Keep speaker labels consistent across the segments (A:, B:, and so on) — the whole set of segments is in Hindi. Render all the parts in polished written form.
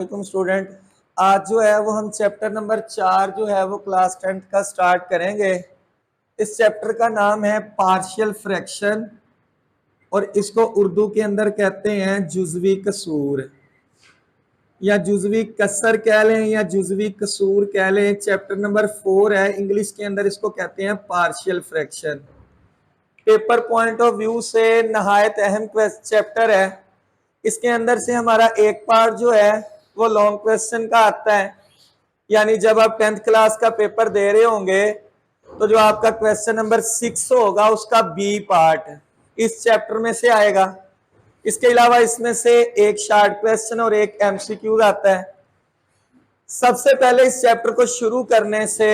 A: स्टूडेंट, आज जो है वो हम चैप्टर नंबर 4 जो है वो क्लास 10th का स्टार्ट करेंगे। इस चैप्टर का नाम है पार्शियल फ्रैक्शन और इसको उर्दू के अंदर कहते हैं जुज़वी कसूर या जुज़वी कसर कह लें या जुज़वी कसूर कह लें। चैप्टर नंबर 4 है, इंग्लिश के अंदर इसको कहते हैं partial fraction. Paper point of view से नहायत अहम चैप्टर है। इसके अंदर से हमारा एक पार्ट जो है वो लॉन्ग क्वेश्चन का आता है, यानी जब आप 10th क्लास का पेपर दे रहे होंगे तो जो आपका क्वेश्चन नंबर 6 होगा उसका बी पार्ट इस चैप्टर में से आएगा। इसके अलावा इसमें से एक शॉर्ट क्वेश्चन और एक एमसीक्यू आता है। सबसे पहले इस चैप्टर को शुरू करने से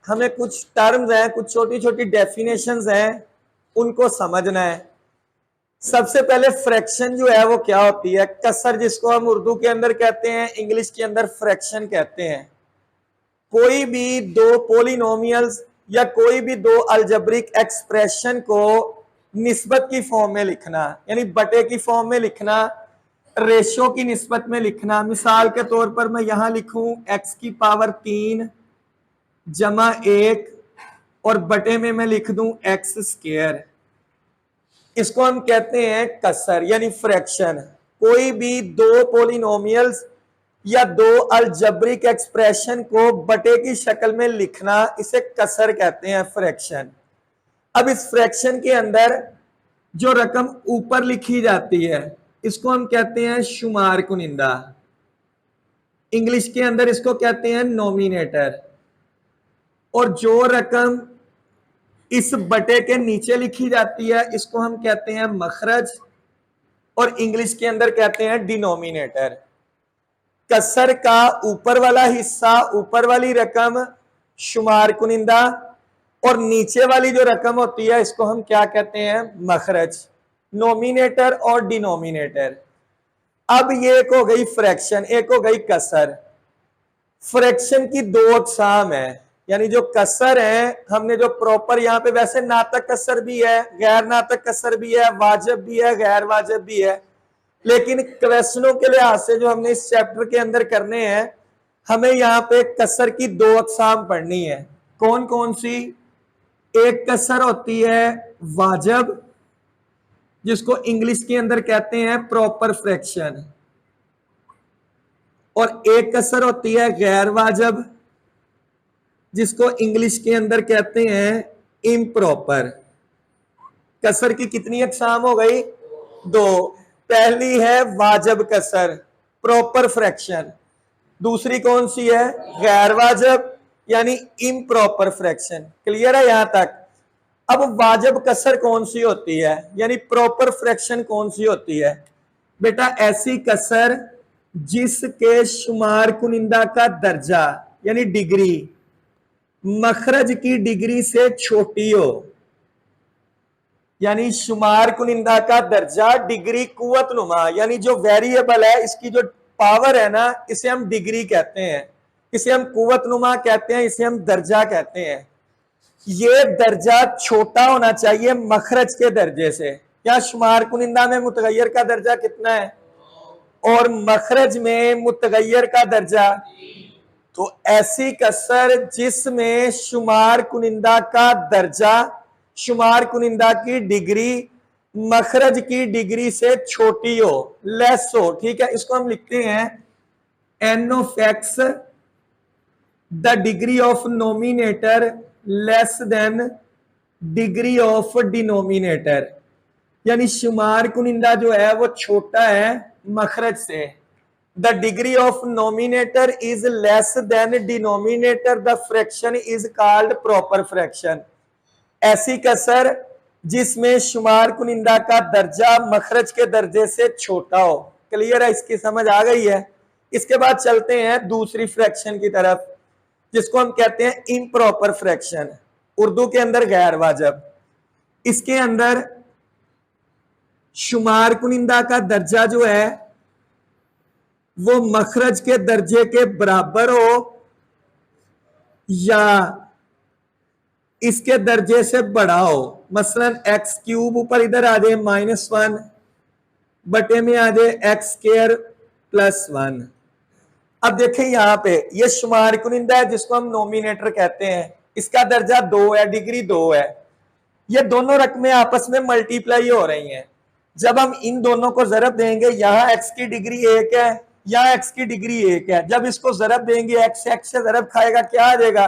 A: हमें कुछ टर्म्स हैं, कुछ छोटी छोटी डेफिनेशंस हैं, उनको समझना है। सबसे पहले फ्रैक्शन जो है वो क्या होती है। कसर जिसको हम उर्दू के अंदर कहते हैं, इंग्लिश के अंदर फ्रैक्शन कहते हैं। कोई भी दो पोलिनोमियल्स या कोई भी दो अलजेब्रिक एक्सप्रेशन को निस्बत की फॉर्म में लिखना, यानी बटे की फॉर्म में लिखना, रेशो की निस्बत में लिखना। मिसाल के तौर पर मैं यहां लिखूं x की पावर 3 जमा 1 और बटे में मैं लिख दूं x स्क्वायर। इसको हम कहते हैं कसर यानी फ्रैक्शन। कोई भी दो पोलिनोमियल्स या दो अलजेब्रिक एक्सप्रेशन को बटे की शक्ल में लिखना, इसे कसर कहते हैं, फ्रैक्शन। अब इस फ्रैक्शन के अंदर जो रकम ऊपर लिखी जाती है इसको हम कहते हैं शुमार कुनिंदा। इंग्लिश के अंदर इसको कहते हैं नोमिनेटर। और जो रकम इस बटे के नीचे लिखी जाती है इसको हम कहते हैं मखरज और इंग्लिश के अंदर कहते हैं डिनोमिनेटर। कसर का ऊपर वाला हिस्सा, ऊपर वाली रकम शुमार कुनिंदा और नीचे वाली जो रकम होती है इसको हम क्या कहते हैं, मखरज। नोमिनेटर और डिनोमिनेटर। अब ये एक हो गई फ्रैक्शन, एक हो गई कसर। फ्रैक्शन की दो अकसाम है, यानी जो कसर है हमने जो प्रॉपर यहाँ पे, वैसे नातक कसर भी है, गैर नातक कसर भी है, वाजिब भी है, गैर वाजिब भी है, लेकिन क्वेश्चनों के लिहाज से जो हमने इस चैप्टर के अंदर करने हैं, हमें यहाँ पे कसर की दो अकसाम पढ़नी है। कौन कौन सी? एक कसर होती है वाजिब, जिसको इंग्लिश के अंदर कहते हैं प्रॉपर फ्रैक्शन, और एक कसर होती है गैर वाजिब, जिसको इंग्लिश के अंदर कहते हैं इम्प्रॉपर। कसर की कितनी अकसाम हो गई? दो। पहली है वाजिब कसर, प्रॉपर फ्रैक्शन। दूसरी कौन सी है? गैर वाजिब यानी इम्प्रॉपर फ्रैक्शन। क्लियर है यहां तक? अब वाजिब कसर कौन सी होती है, यानी प्रॉपर फ्रैक्शन कौन सी होती है? बेटा ऐसी कसर जिसके शुमार कुनिंदा का दर्जा यानी डिग्री मखरज की डिग्री से छोटी हो, यानी शुमार कुनिंदा का दर्जा डिग्री कुव्वत नुमा, यानी जो वेरिएबल है इसकी जो पावर है ना, इसे हम डिग्री कहते हैं, इसे हम कुव्वत नुमा कहते हैं, इसे हम दर्जा कहते हैं। ये दर्जा छोटा होना चाहिए मखरज के दर्जे से। क्या शुमार कुनिंदा में मुतगैयर का दर्जा कितना है और मखरज में मुतगैयर का दर्जा? तो ऐसी कसर जिसमें शुमार कुनिंदा का दर्जा, शुमार कुनिंदा की डिग्री मखरज की डिग्री से छोटी हो, लेस हो, ठीक है, इसको हम लिखते हैं N of x the degree of numerator less than degree of denominator, यानी शुमार कुनिंदा जो है वो छोटा है मखरज से। The degree of nominator is less than denominator, the fraction is called proper fraction। ऐसी कसर जिसमें शुमार कुनिंदा का दर्जा मखरज के दर्जे से छोटा हो। क्लियर है? इसकी समझ आ गई है? इसके बाद चलते हैं दूसरी फ्रैक्शन की तरफ, जिसको हम कहते हैं इम्प्रॉपर फ्रैक्शन, उर्दू के अंदर गैर वाजिब। इसके अंदर शुमार कुनिंदा का दर्जा जो है वो मखरज के दर्जे के बराबर हो या इसके दर्जे से बड़ा हो। मसलन एक्स क्यूब ऊपर इधर आ जाए -1 बटे में आ जाए एक्स स्क्वायर +1। अब देखें यहाँ पे ये शुमार कुनिंदा है जिसको हम नोमिनेटर कहते हैं, इसका दर्जा 2 है, डिग्री 2 है। ये दोनों रकमें आपस में मल्टीप्लाई हो रही हैं। जब हम इन दोनों को जरब देंगे, यहाँ x की डिग्री 1 है, यहाँ x की डिग्री 1 है, जब इसको जरब देंगे x से जरब खाएगा, क्या आ जाएगा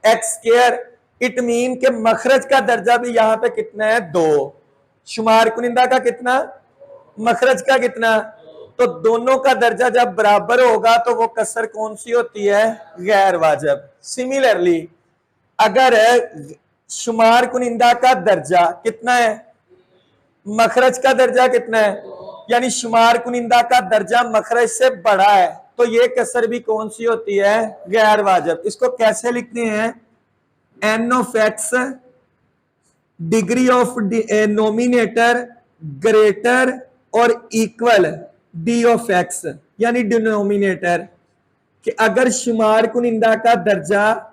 A: x स्क्वायर। इट मीन के मखरज का दर्जा भी यहाँ पे कितना है 2, शुमार कुनिंदा का कितना, मखरज का कितना। तो दोनों का दर्जा जब बराबर होगा तो वो कसर कौन सी होती है, गैर वाजिब। सिमिलरली अगर शुमार कुनिंदा का दर्जा कितना है, मखरज का दर्जा कितना है, यानी शुमार कुनिंदा का दर्जा मखरज से बड़ा है, तो ये कसर भी कौन सी होती है, गैर वाजिब। इसको कैसे लिखते हैं, n of x degree of nominator greater और इक्वल d ऑफ x, यानी डिनोमिनेटर, कि अगर शुमार कुनिंदा का दर्जा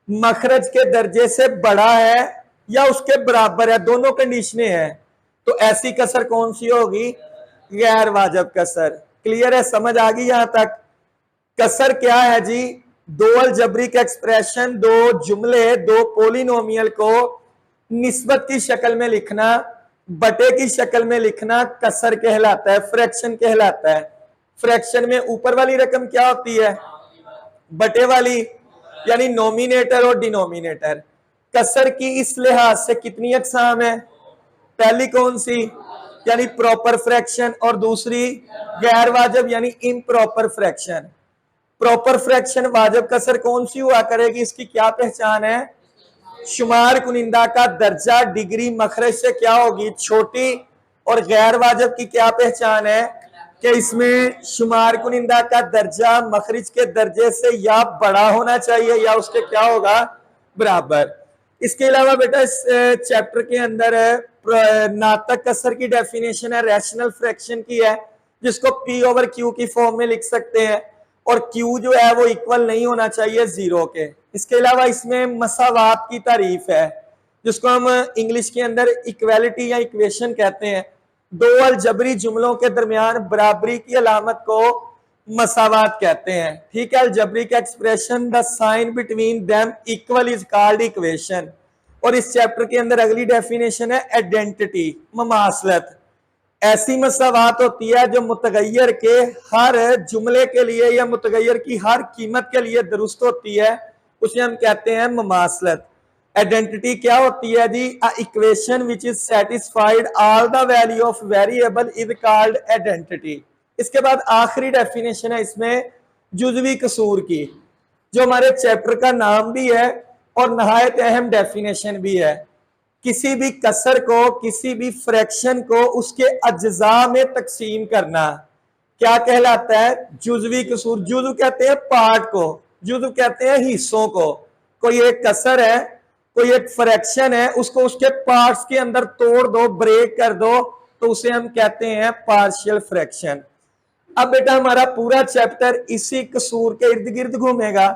A: मखरज के दर्जे से बड़ा है या उसके बराबर है, दोनों कंडीशनें हैं, तो ऐसी कसर कौन सी होगी, गैर वाजिब कसर। क्लियर है, समझ आ गई यहां तक। कसर क्या है जी, दो अलजबरिक एक्सप्रेशन, दो जुमले, दो पोलिनोमियल को निस्बत की शक्ल में लिखना, बटे की शक्ल में लिखना कसर कहलाता है, फ्रैक्शन कहलाता है। फ्रैक्शन में ऊपर वाली रकम क्या होती है, बटे वाली, यानी नोमिनेटर और डिनोमिनेटर। कसर की इस लिहाज से कितनी अकसाम है, पहली कौन सी, यानी प्रॉपर फ्रैक्शन, और दूसरी गैर वाजिब यानी इम्प्रॉपर फ्रैक्शन। प्रॉपर फ्रैक्शन वाजिब कसर कौन सी हुआ करेगी, इसकी क्या पहचान है, शुमार कुनिंदा का दर्जा डिग्री मखरज से क्या होगी, छोटी, और गैर वाजिब की क्या पहचान है कि इसमें शुमार कुनिंदा का दर्जा मखरज के दर्जे से या बड़ा होना चाहिए या उसके क्या होगा, बराबर। इसके अलावा बेटा इस चैप्टर के अंदर नातक कसर की डेफिनेशन है, रैशनल फ्रैक्शन की है, जिसको P ओवर Q की फॉर्म में लिख सकते हैं, और Q जो है वो इक्वल नहीं होना चाहिए 0 के। इसके अलावा इसमें मसावात की तारीफ है, जिसको हम इंग्लिश के अंदर इक्वालिटी या इक्वेशन कहते हैं। दो अलजबरी जुमलों के दरमियान बराबरी की अलामत को मसावात कहते हैं, ठीक है। Algebraic expression the sign between them equal is called equation. और इस चैप्टर के अंदर अगली डेफिनेशन है आइडेंटिटी, ममासलत। ऐसी मसावात होती है जो मुतगैयर के हर जुमले के लिए या मुतगैयर की हर कीमत के लिए दुरुस्त होती है, उसे हम कहते हैं ममासलत। आइडेंटिटी क्या होती है जी, a equation which is satisfied all the value of variable is called identity. इसके बाद आखिरी डेफिनेशन है इसमें जुज़वी कसूर की, जो हमारे चैप्टर का नाम भी है और नहायत अहम डेफिनेशन भी है। किसी भी कसर को, किसी भी फ्रैक्शन को उसके अज्जा में तकसीम करना क्या कहलाता है, जुज़वी कसूर। जुज़व कहते हैं पार्ट को, जुज़व कहते हैं हिस्सों को। कोई एक कसर है, कोई एक फ्रैक्शन है, उसको उसके पार्ट्स के अंदर तोड़ दो, ब्रेक कर दो, तो उसे हम कहते हैं पार्शियल फ्रैक्शन। अब बेटा हमारा पूरा चैप्टर इसी कसूर के इर्द गिर्द घूमेगा,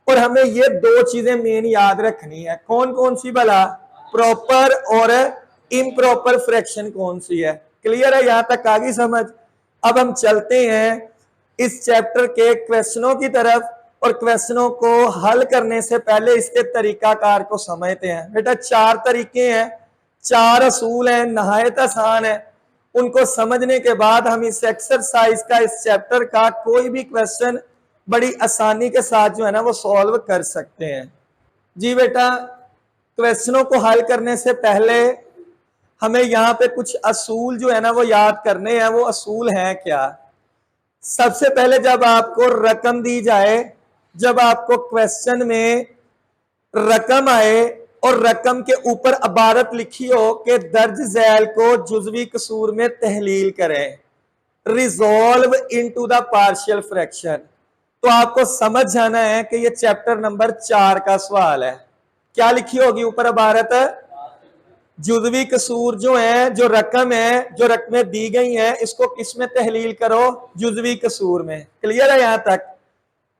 A: और हमें ये दो चीजें मेन याद रखनी है। कौन कौन सी भला, प्रॉपर और इम्प्रॉपर फ्रैक्शन कौन सी है। क्लियर है, यहां तक आ गई समझ। अब हम चलते हैं इस चैप्टर के क्वेश्चनों की तरफ, और क्वेश्चनों को हल करने से पहले इसके तरीकाकार को समझते हैं। बेटा 4 तरीके हैं, 4 असूल हैं, नहायत आसान है। उनको समझने के बाद हम इस एक्सरसाइज का, इस चैप्टर का कोई भी क्वेश्चन बड़ी आसानी के साथ जो है ना वो सॉल्व कर सकते हैं। जी बेटा, क्वेश्चनों को हल करने से पहले हमें यहाँ पे कुछ असूल जो है ना वो याद करने हैं। वो असूल हैं क्या, सबसे पहले जब आपको रकम दी जाए, जब आपको क्वेश्चन में रकम आए और रकम के ऊपर अबारत लिखी हो कि दर्ज झैल को जुज़वी कसूर में तहलील करें, resolve into the partial fraction, तो आपको समझ जाना है कि ये चैप्टर नंबर 4 का सवाल है। क्या लिखी होगी ऊपर अबारत, जुज़वी कसूर जो है, जो रकम है, जो रकमें दी गई हैं, इसको किस में तहलील करो, जुज़वी कसूर में। क्लियर है यहां तक।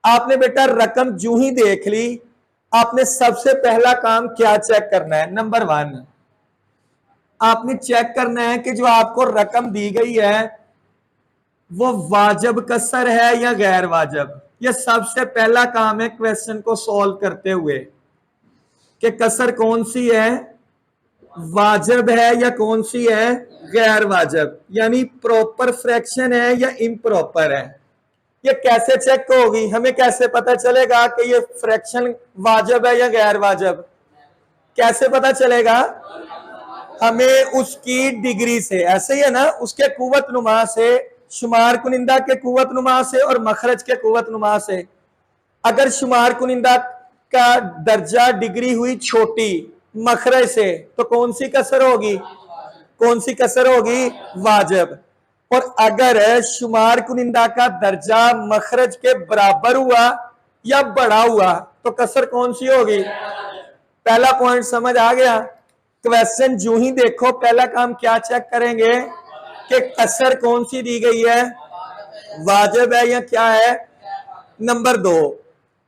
A: आपने बेटा रकम जू ही देख ली, आपने सबसे पहला काम क्या चेक करना है, नंबर 1 आपने चेक करना है कि जो आपको रकम दी गई है वो वाजिब कसर है या गैर वाजिब। ये सबसे पहला काम है क्वेश्चन को सॉल्व करते हुए कि कसर कौन सी है, वाजिब है या कौन सी है, गैर वाजिब, यानी प्रॉपर फ्रैक्शन है या इम्प्रॉपर है। ये कैसे चेक होगी, हमें कैसे पता चलेगा कि ये फ्रैक्शन वाजिब है या गैर वाजिब, कैसे पता चलेगा? हमें उसकी डिग्री से, ऐसे ही है ना, उसके कुव्वत नुमा से, शुमार कुनिंदा के कुव्वत नुमा से और मखरज के कुव्वत नुमा से। अगर शुमार कुनिंदा का दर्जा डिग्री हुई छोटी मखरज से, तो कौन सी कसर होगी, कौन सी कसर होगी, वाजिब। और अगर शुमार कुनिंदा का दर्जा मखरज के बराबर हुआ या बड़ा हुआ, तो कसर कौन सी होगी। पहला पॉइंट समझ आ गया। क्वेश्चन जो ही देखो पहला काम क्या चेक करेंगे कि कसर कौन सी दी गई है, वाजिब है या क्या है। नंबर 2,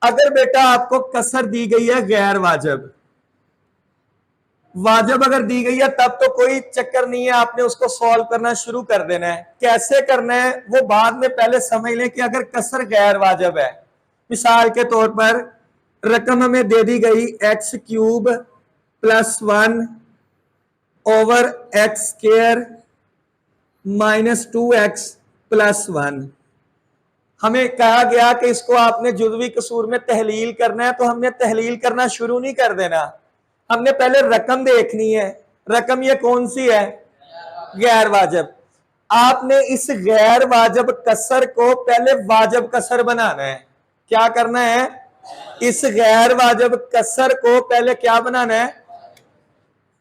A: अगर बेटा आपको कसर दी गई है गैर वाजिब, वाजिब अगर दी गई है तब तो कोई चक्कर नहीं है, आपने उसको सॉल्व करना शुरू कर देना है। कैसे करना है वो बाद में, पहले समझ लें कि अगर कसर गैर वाजिब है, मिसाल के तौर पर रकम हमें दे दी गई x³ + 1 ओवर x² -2x + 1। हमें कहा गया कि इसको आपने जुज़वी कसूर में तहलील करना है, तो हमने तहलील करना शुरू नहीं कर देना, हमने पहले रकम देखनी है। रकम ये कौन सी है, गैर वाजिब। आपने इस गैर वाजिब कसर को पहले वाजिब कसर बनाना है। क्या करना है, इस गैर वाजिब कसर को पहले क्या बनाना है,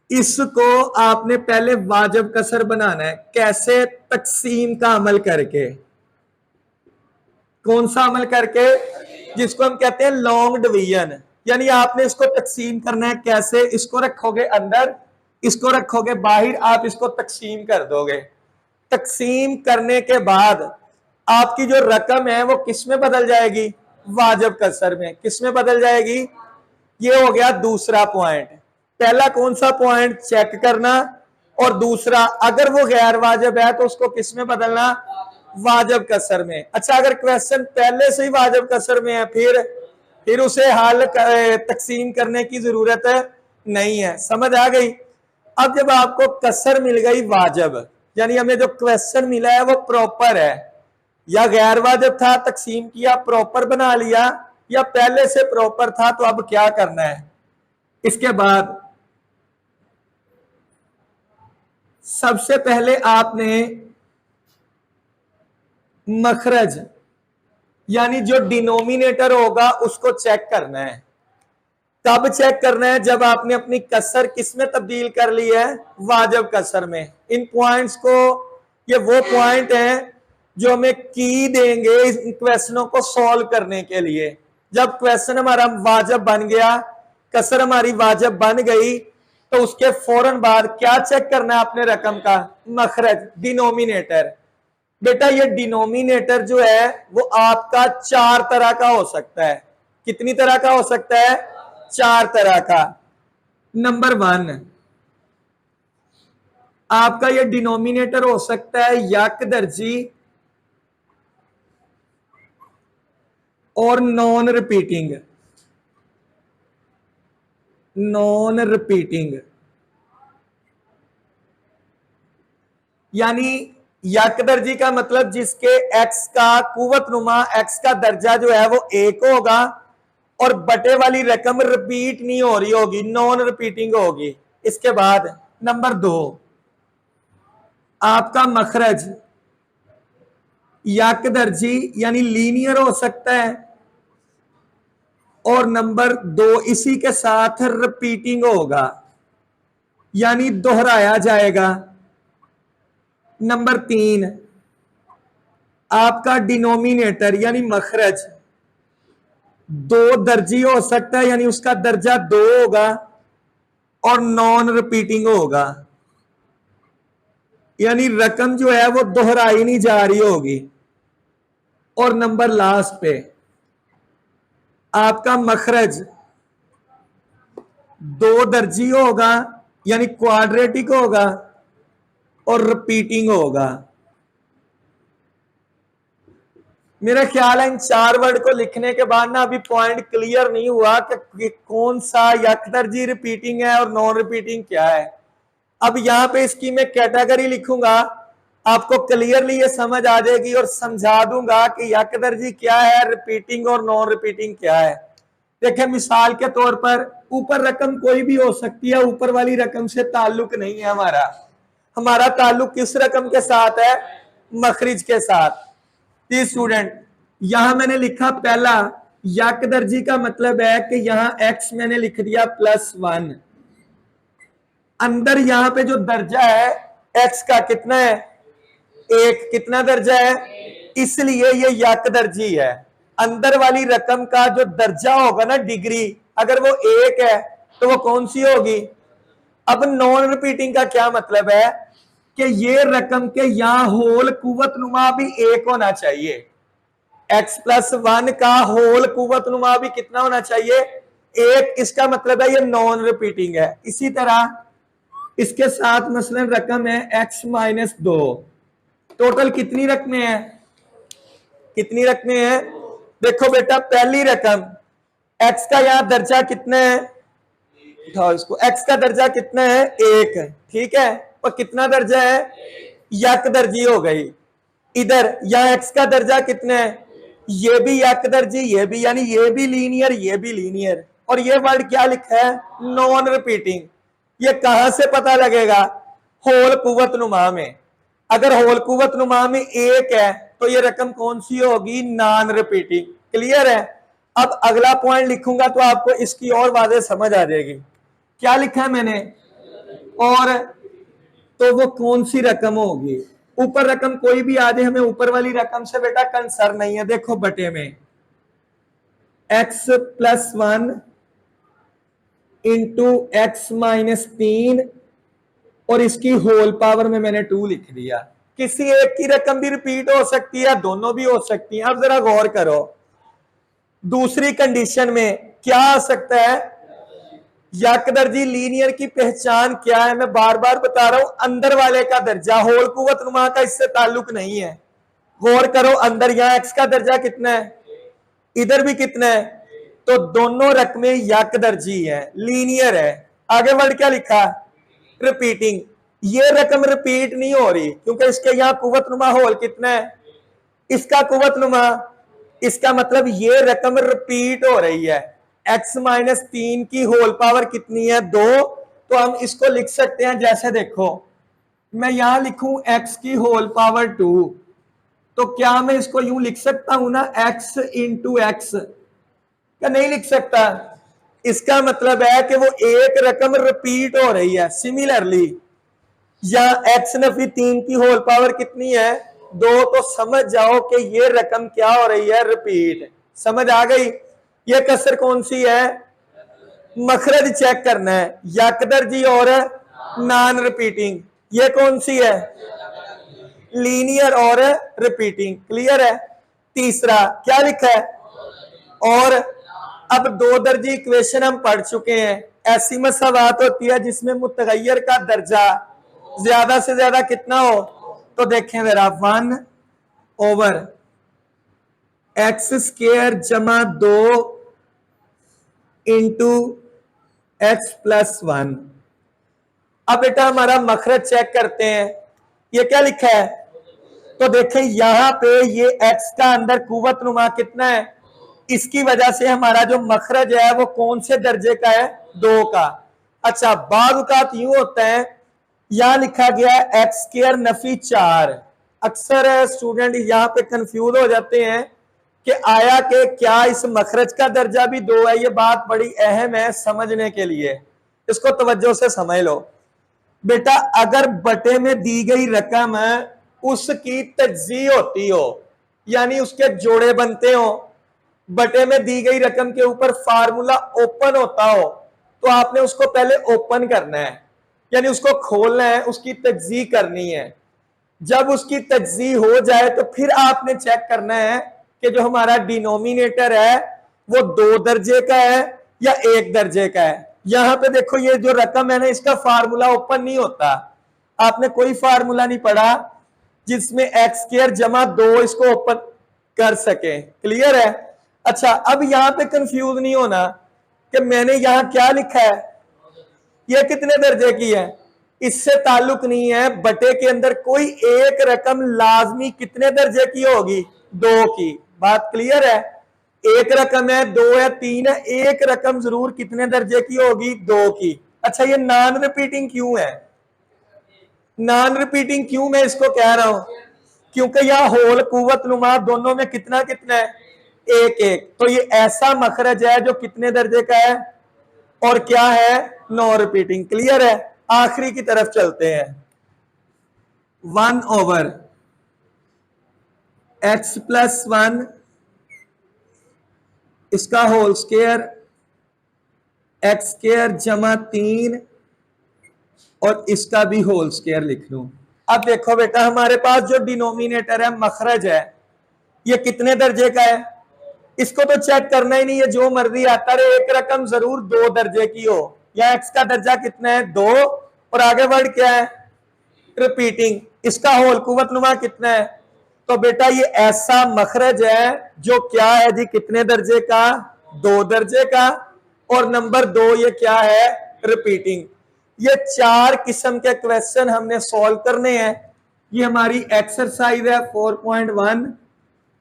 A: इसको आपने पहले वाजिब कसर बनाना है। कैसे, तकसीम का अमल करके। कौन सा अमल करके, जिसको हम कहते हैं लॉन्ग डिवीजन, यानी आपने इसको तकसीम करना है। कैसे, इसको रखोगे अंदर, इसको रखोगे बाहर, आप इसको तकसीम कर दोगे। तकसीम करने के बाद आपकी जो रकम है वो किस में बदल जाएगी, वाजिब कसर में। किस में बदल जाएगी, ये हो गया दूसरा पॉइंट। पहला कौन सा पॉइंट, चेक करना, और दूसरा अगर वो गैर वाजिब है तो उसको किस में बदलना, वाजिब कसर में। अच्छा, अगर क्वेश्चन पहले से ही वाजिब कसर में है, फिर उसे हाल तकसीम करने की जरूरत नहीं है। समझ आ गई। अब जब आपको कसर मिल गई वाजिब, यानी हमें जो क्वेश्चन मिला है वो प्रॉपर है या गैर वाजिब था, तकसीम किया, प्रॉपर बना लिया, या पहले से प्रॉपर था, तो अब क्या करना है। इसके बाद सबसे पहले आपने मखरज यानी जो डिनोमिनेटर होगा उसको चेक करना है। कब चेक करना है, जब आपने अपनी कसर किस में तब्दील कर ली है, वाजिब कसर में। इन पॉइंट्स को, ये वो पॉइंट हैं जो हमें की देंगे इन क्वेश्चनों को सॉल्व करने के लिए। जब क्वेश्चन हमारा वाजिब बन गया, कसर हमारी वाजिब बन गई, तो उसके फौरन बाद क्या चेक करना है आपने, रकम का मखरज, डिनोमिनेटर। बेटा ये डिनोमिनेटर जो है वो आपका 4 तरह का हो सकता है। कितनी तरह का हो सकता है, 4 तरह का। नंबर 1, आपका ये डिनोमिनेटर हो सकता है यक दर्जी और नॉन रिपीटिंग। नॉन रिपीटिंग यानी यक दर्जी का मतलब जिसके एक्स का कुव्वत नुमा, एक्स का दर्जा जो है वो 1 होगा और बटे वाली रकम रिपीट नहीं हो रही होगी, नॉन रिपीटिंग होगी। इसके बाद नंबर 2, आपका मखरज यक दर्जी यानी लीनियर हो सकता है, और नंबर 2 इसी के साथ रिपीटिंग होगा यानी दोहराया जाएगा। नंबर 3, आपका डिनोमिनेटर यानी मखरज 2 दर्जी हो सकता है, यानी उसका दर्जा 2 होगा और नॉन रिपीटिंग होगा, यानी रकम जो है वो दोहराई नहीं जा रही होगी। और नंबर लास्ट पे आपका मखरज 2 दर्जी होगा यानी क्वाड्रेटिक होगा और रिपीटिंग होगा। मेरा ख्याल है इन 4 वर्ड को लिखने के बाद ना अभी पॉइंट क्लियर नहीं हुआ कि कौन सा यकदर्जी रिपीटिंग है और नॉन रिपीटिंग क्या है। अब यहाँ पे इसकी मैं कैटेगरी लिखूंगा, आपको क्लियरली ये समझ आ जाएगी और समझा दूंगा कि यकदर्जी क्या है, रिपीटिंग और नॉन रिपीटिंग क्या है। देखिए मिसाल के तौर पर ऊपर रकम कोई भी हो सकती है, ऊपर वाली रकम से ताल्लुक नहीं है हमारा। हमारा ताल्लुक किस रकम के साथ है? मखरिज के साथ। जी स्टूडेंट, यहां मैंने लिखा पहला यकदर्जी का मतलब है कि यहां x मैंने लिख दिया +1। अंदर यहां पे जो दर्जा है x का कितना है? 1। कितना दर्जा है? इसलिए ये यकदर्जी है। अंदर वाली रकम का जो दर्जा होगा ना, डिग्री, अगर वो 1 है तो वो कौन सी होगी? अब नॉन रिपीटिंग का क्या मतलब है कि ये रकम के यहां होल कुव्वत नुमा भी 1 होना चाहिए। x+1 का होल कुव्वत नुमा भी कितना होना चाहिए? 1। इसका मतलब है ये नॉन रिपीटिंग है। इसी तरह इसके साथ मसलन रकम है x-2। टोटल कितनी रकमें हैं? कितनी रकमें हैं? देखो बेटा, पहली रकम x का यहां दर्जा कितना है? उठाओ इसको। x का दर्जा कितना है? 1। ठीक है, और कितना दर्जा है? यकदर्जी हो गई। इधर यहां x का दर्जा कितना है? ये भी यकदर्जी, ये भी, यानी ये भी लीनियर, ये भी लीनियर। और ये वर्ड क्या लिखा है? Non repeating. ये कहां से पता लगेगा? होल कुव्वत नुमा में। अगर होल कुव्वत नुमा में 1 है तो ये रकम कौन सी होगी? Non repeating. क्लियर है? अब अगला पॉइंट लिखूंगा तो आपको इसकी और वाज़ेह समझ आ जाएगी। क्या लिखा है मैंने? और तो वो कौन सी रकम होगी? ऊपर रकम कोई भी आ जाए, हमें ऊपर वाली रकम से बेटा कंसर्न नहीं है। देखो बटे में x+1 इंटू x-3 और इसकी होल पावर में मैंने 2 लिख दिया। किसी एक की रकम भी रिपीट हो सकती है, दोनों भी हो सकती हैं। अब जरा गौर करो, दूसरी कंडीशन में क्या आ सकता है? यकदर्जी लीनियर की पहचान क्या है? मैं बार बार बता रहा हूं, अंदर वाले का दर्जा, होल कुव्वत नुमा का इससे ताल्लुक नहीं है। गौर करो, अंदर यहां x का दर्जा कितना है, इधर भी कितना है, तो दोनों रकमें यकदर्जी है, लीनियर है। आगे वर्ड क्या लिखा? रिपीटिंग। ये रकम रिपीट नहीं हो रही क्योंकि इसके यहां कुव्वत नुमा होल कितना है? इसका कुव्वत नुमा, इसका मतलब ये रकम रिपीट हो रही है। x-3 की होल पावर कितनी है? 2। तो हम इसको लिख सकते हैं जैसे, देखो मैं यहां लिखूं x की होल पावर 2, तो क्या मैं इसको यूं लिख सकता हूं ना, x इंटू एक्स? क्या नहीं लिख सकता? इसका मतलब है कि वो एक रकम रिपीट हो रही है। सिमिलरली या x-3 की होल पावर कितनी है? 2। तो समझ जाओ कि ये रकम क्या हो रही है? रिपीट। समझ आ गई? ये कसर कौन सी है? मखरज चेक करना है, यकदर्जी और नॉन रिपीटिंग। ये कौन सी है? लीनियर और रिपीटिंग। क्लियर है? तीसरा क्या लिखा है? और अब 2 दर्जी इक्वेशन हम पढ़ चुके हैं। ऐसी मसावात होती है जिसमें मुतगय्यर का दर्जा ज्यादा से ज्यादा कितना हो, तो देखें जरा, 1/x² जमा 2 इंटू x+1। अब बेटा हमारा मखरज चेक करते हैं। ये क्या लिखा है? तो देखें यहां पे ये x का अंदर कुव्वत नुमा कितना है, इसकी वजह से हमारा जो मखरज है वो कौन से दर्जे का है? 2 का। अच्छा, बाद औक़ात यूं होता है, यहां लिखा गया है x² नफी 4। अक्सर स्टूडेंट यहां पे कंफ्यूज हो जाते हैं कि आया कि क्या इस मखरज का दर्जा भी 2 है। ये बात बड़ी अहम है समझने के लिए, इसको तवज्जो से समझ लो। बेटा अगर बटे में दी गई रकम उसकी तज्जी होती हो, यानी उसके जोड़े बनते हो, बटे में दी गई रकम के ऊपर फार्मूला ओपन होता हो, तो आपने उसको पहले ओपन करना है, यानी उसको खोलना है, उसकी तज्जी करनी है। जब उसकी तज्जी हो जाए तो फिर आपने चेक करना है कि जो हमारा डिनोमिनेटर है वो 2 दर्जे का है या 1 दर्जे का है। यहां पे देखो ये जो रकम है ना, इसका फार्मूला ओपन नहीं होता। आपने कोई फार्मूला नहीं पढ़ा जिसमें x² जमा 2 इसको ओपन कर सके। क्लियर है? अच्छा, अब यहां पे कंफ्यूज नहीं होना कि मैंने यहां क्या लिखा है, ये कितने दर्जे की है, इससे ताल्लुक नहीं है। बटे के अंदर कोई एक रकम लाजमी कितने दर्जे की होगी, 2 की। बात क्लियर है? एक रकम है, 2 है, 3 है, एक रकम जरूर कितने दर्जे की होगी, 2 की। अच्छा, ये नॉन रिपीटिंग क्यों है? नॉन रिपीटिंग क्यों मैं इसको कह रहा हूं? क्योंकि यह होल कुव्वत नुमा दोनों में कितना कितना है, एक एक। तो ये ऐसा मखरज है जो कितने दर्जे का है और क्या है, नॉन रिपीटिंग। क्लियर है? आखिरी की तरफ चलते हैं। 1/x+1 इसका होल स्क्वायर, x² जमा 3 और इसका भी होल स्क्वायर लिख लूं। अब देखो बेटा, हमारे पास जो डिनोमिनेटर है, मखरज है, ये कितने दर्जे का है, इसको तो चेक करना ही नहीं है, जो मर्जी आता रहे। एक रकम जरूर 2 दर्जे की हो। या x का दर्जा कितना है, 2, और आगे वर्ड क्या है, रिपीटिंग। इसका होल कुव्वत नुमा कितना है, तो बेटा ये ऐसा मखरज है जो क्या है जी, कितने दर्जे का, 2 दर्जे का। और नंबर 2 ये क्या है, रिपीटिंग। ये 4 किस्म के क्वेश्चन हमने सॉल्व करने हैं। ये हमारी एक्सरसाइज है 4.1,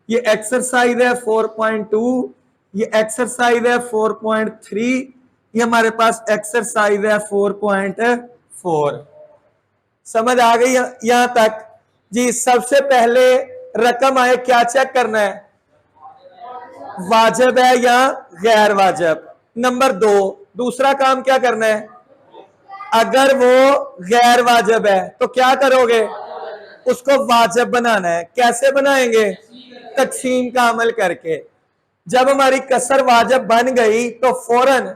A: ये एक्सरसाइज है 4.2, ये एक्सरसाइज है 4.3, ये हमारे पास एक्सरसाइज है 4.4। समझ आ गई यहां तक जी? सबसे पहले रकम आए, क्या चेक करना है, वाजिब है या गैर वाजिब। नंबर 2, दूसरा काम क्या करना है, अगर वो गैर वाजिब है तो क्या करोगे, उसको वाजिब बनाना है। कैसे बनाएंगे, तकसीम का अमल करके। जब हमारी कसर वाजिब बन गई तो फौरन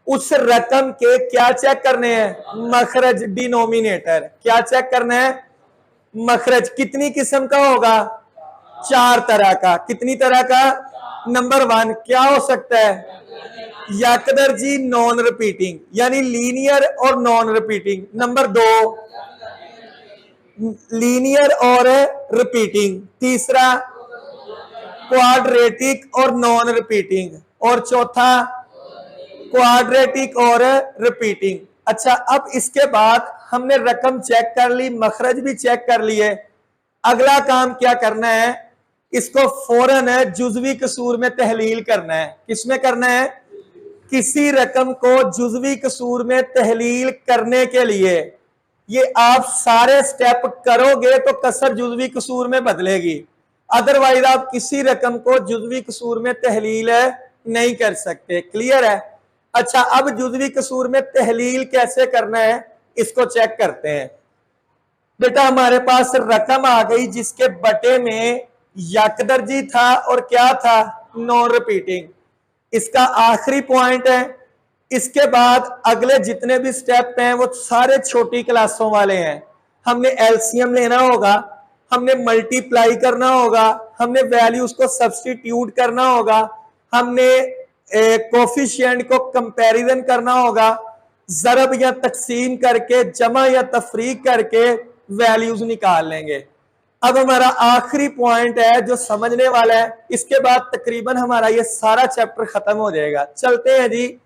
A: उस रकम के क्या चेक करने हैं, मखरज, डिनोमिनेटर। क्या चेक करना है, मखरज। कितनी किस्म का होगा, 4 तरह का। कितनी तरह का, नंबर 1 क्या हो सकता है, यकदर्जी नॉन रिपीटिंग, यानी लीनियर और नॉन रिपीटिंग। नंबर 2 लीनियर और रिपीटिंग। तीसरा क्वाड्रेटिक और नॉन रिपीटिंग। और चौथा क्वाड्रेटिक और रिपीटिंग। अच्छा, अब इसके बाद हमने रकम चेक कर ली, मखरज भी चेक कर लिए। अगला काम क्या करना है, इसको फौरन है जुजवी कसूर में तहलील करना है। किसमें करना है, किसी रकम को जुजवी कसूर में तहलील करने के लिए ये आप सारे स्टेप करोगे तो कसर जुजवी कसूर में बदलेगी। अदरवाइज आप किसी रकम को जुजवी कसूर में तहलील नहीं कर सकते। क्लियर है? अच्छा, अब जुजवी कसूर में तहलील कैसे करना है, इसको चेक करते हैं। बेटा, हमारे पास रकम आ गई जिसके बटे में यकदर्जी था और क्या था, नॉन रिपीटिंग। इसका आखिरी पॉइंट है। इसके बाद अगले जितने भी स्टेप हैं वो सारे छोटी क्लासों वाले हैं। हमने एलसीएम लेना होगा, हमने मल्टीप्लाई करना होगा, हमने वैल्यूज को सब्स्टिट्यूट करना होगा, हमने कोफिशिएंट को कंपैरिजन करना होगा, जरब या तकसीम करके, जमा या तफरीक करके वैल्यूज निकाल लेंगे। अब हमारा आखिरी पॉइंट है जो समझने वाला है, इसके बाद तकरीबन हमारा ये सारा चैप्टर खत्म हो जाएगा। चलते हैं जी।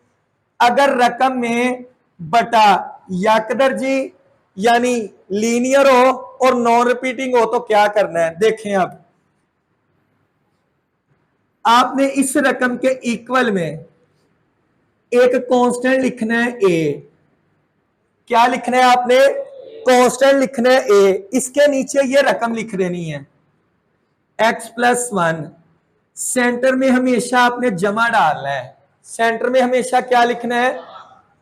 A: अगर रकम में बटा यकदर्जी यानी लीनियर हो और नॉन रिपीटिंग हो तो क्या करना है, देखें। अब आपने इस रकम के इक्वल में एक कांस्टेंट लिखना है ए। क्या लिखना है आपने, कांस्टेंट लिखना है ए। इसके नीचे ये रकम लिख देनी है x+1। सेंटर में हमेशा आपने जमा डालना है। सेंटर में हमेशा क्या लिखना है,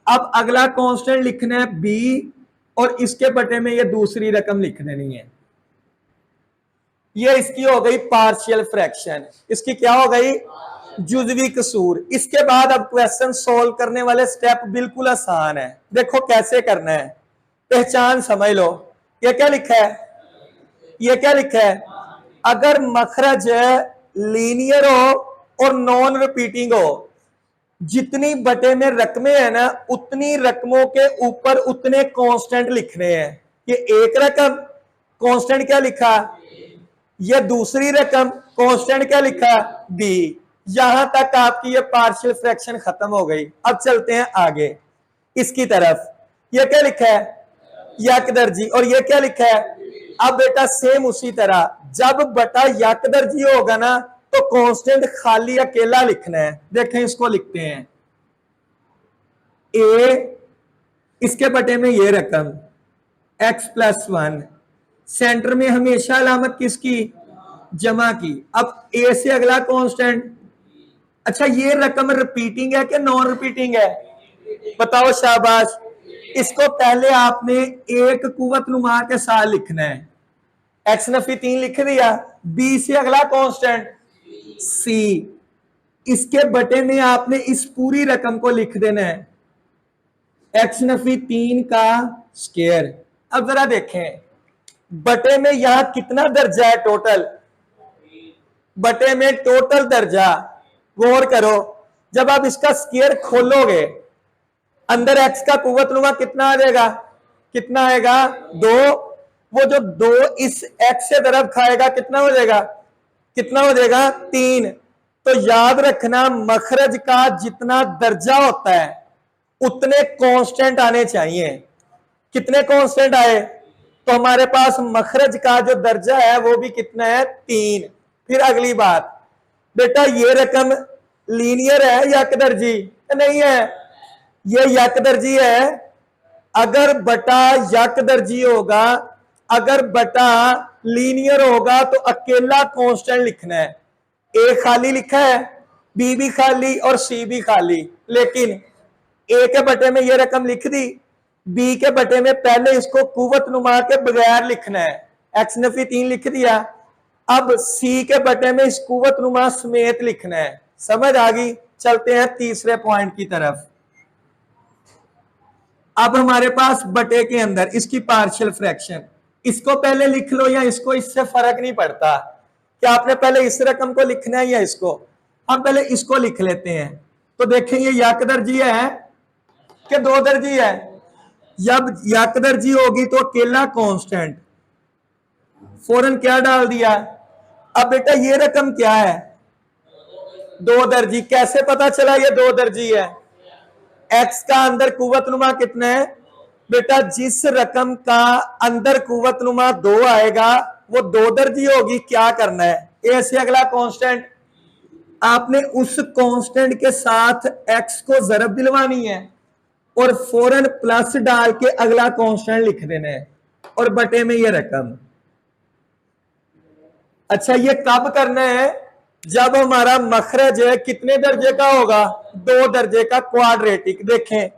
A: अब अगला कांस्टेंट लिखना है b और इसके बटे में ये दूसरी रकम लिख देनी है। ये इसकी हो गई पार्शियल फ्रैक्शन। इसकी क्या हो गई, जुजवी कसूर। इसके बाद अब क्वेश्चन सोल्व करने वाले स्टेप बिल्कुल आसान है। देखो कैसे करना है, पहचान समझ लो। ये क्या लिखा है, ये क्या लिखा है, अगर मखरज लीनियर हो और नॉन रिपीटिंग हो, जितनी बटे में रकमें हैं ना, उतनी रकमों के ऊपर उतने कांस्टेंट लिखने हैं। ये एक रकम, कांस्टेंट क्या लिखा, ये दूसरी रकम कांस्टेंट क्या लिखा, बी। यहां तक आपकी ये पार्शियल फ्रैक्शन खत्म हो गई। अब चलते हैं आगे इसकी तरफ। ये क्या लिखा है, यक दर्जी, और ये क्या लिखा है। अब बेटा सेम उसी तरह जब बटा यक दर्जी होगा ना तो कांस्टेंट खाली अकेला लिखना है। देखें इसको लिखते हैं ए, इसके बटे में ये रकम x+1, सेंटर में हमेशा अलामत किसकी, जमा की। अब ए से अगला कांस्टेंट। अच्छा ये रकम रिपीटिंग है कि नॉन रिपीटिंग है, बताओ शाबाश। इसको पहले आपने एक कुवत नुमा के साथ लिखना है, x नफी 3 लिख दिया। बी से अगला कांस्टेंट सी, इसके बटे में आपने इस पूरी रकम को लिख देना है x नफी 3 का स्क्वायर। अब जरा देखें बटे में यहां कितना दर्जा है टोटल, बटे में टोटल दर्जा, गौर करो। जब आप इसका स्क्वायर खोलोगे अंदर x का कुव्वतनुमा कितना आ जाएगा, कितना आएगा 2। वो जो 2 इस x से तरफ खाएगा कितना हो जाएगा, कितना हो जाएगा 3। तो याद रखना मखरज का जितना दर्जा होता है उतने कांस्टेंट आने चाहिए। कितने कांस्टेंट आए, तो हमारे पास मखरज का जो दर्जा है वो भी कितना है 3। फिर अगली बात बेटा ये रकम लीनियर है या यकदर्जी, नहीं है, ये यकदर्जी है। अगर बटा यकदर्जी होगा, अगर बटा लीनियर होगा तो अकेला कांस्टेंट लिखना है। ए खाली लिखा है, बी भी खाली और सी भी खाली, लेकिन ए के बटे में ये रकम लिख दी, बी के बटे में पहले इसको कुवत नुमा के बगैर लिखना है, एक्स नफी 3 लिख दिया। अब सी के बटे में इस कुवत नुमा समेत लिखना है। समझ आ गई। चलते हैं तीसरे पॉइंट की तरफ। अब हमारे पास बटे के अंदर इसकी पार्शियल फ्रैक्शन, इसको पहले लिख लो या इसको, इससे फर्क नहीं पड़ता कि आपने पहले इस रकम को लिखना है या इसको। हम पहले इसको लिख लेते हैं। तो देखें ये यकदर्जी है कि दो दर्जी है। जब यकदर्जी होगी तो अकेला कांस्टेंट, फौरन क्या डाल दिया। अब बेटा ये रकम क्या है, दो दर्जी। कैसे पता चला ये दो दर्जी है, एक्स का अंदर कुव्वतनुमा कितना है बेटा, जिस रकम का अंदर कुव्वतनुमा 2 आएगा वो दो दर्जी होगी। क्या करना है, ए से अगला कांस्टेंट, आपने उस कांस्टेंट के साथ एक्स को जरब दिलवानी है और फौरन प्लस डाल के अगला कांस्टेंट लिख देना है और बटे में ये रकम। अच्छा ये कब करना है, जब हमारा मखरज है कितने दर्जे का होगा, 2 दर्जे का क्वाड्रेटिक। देखें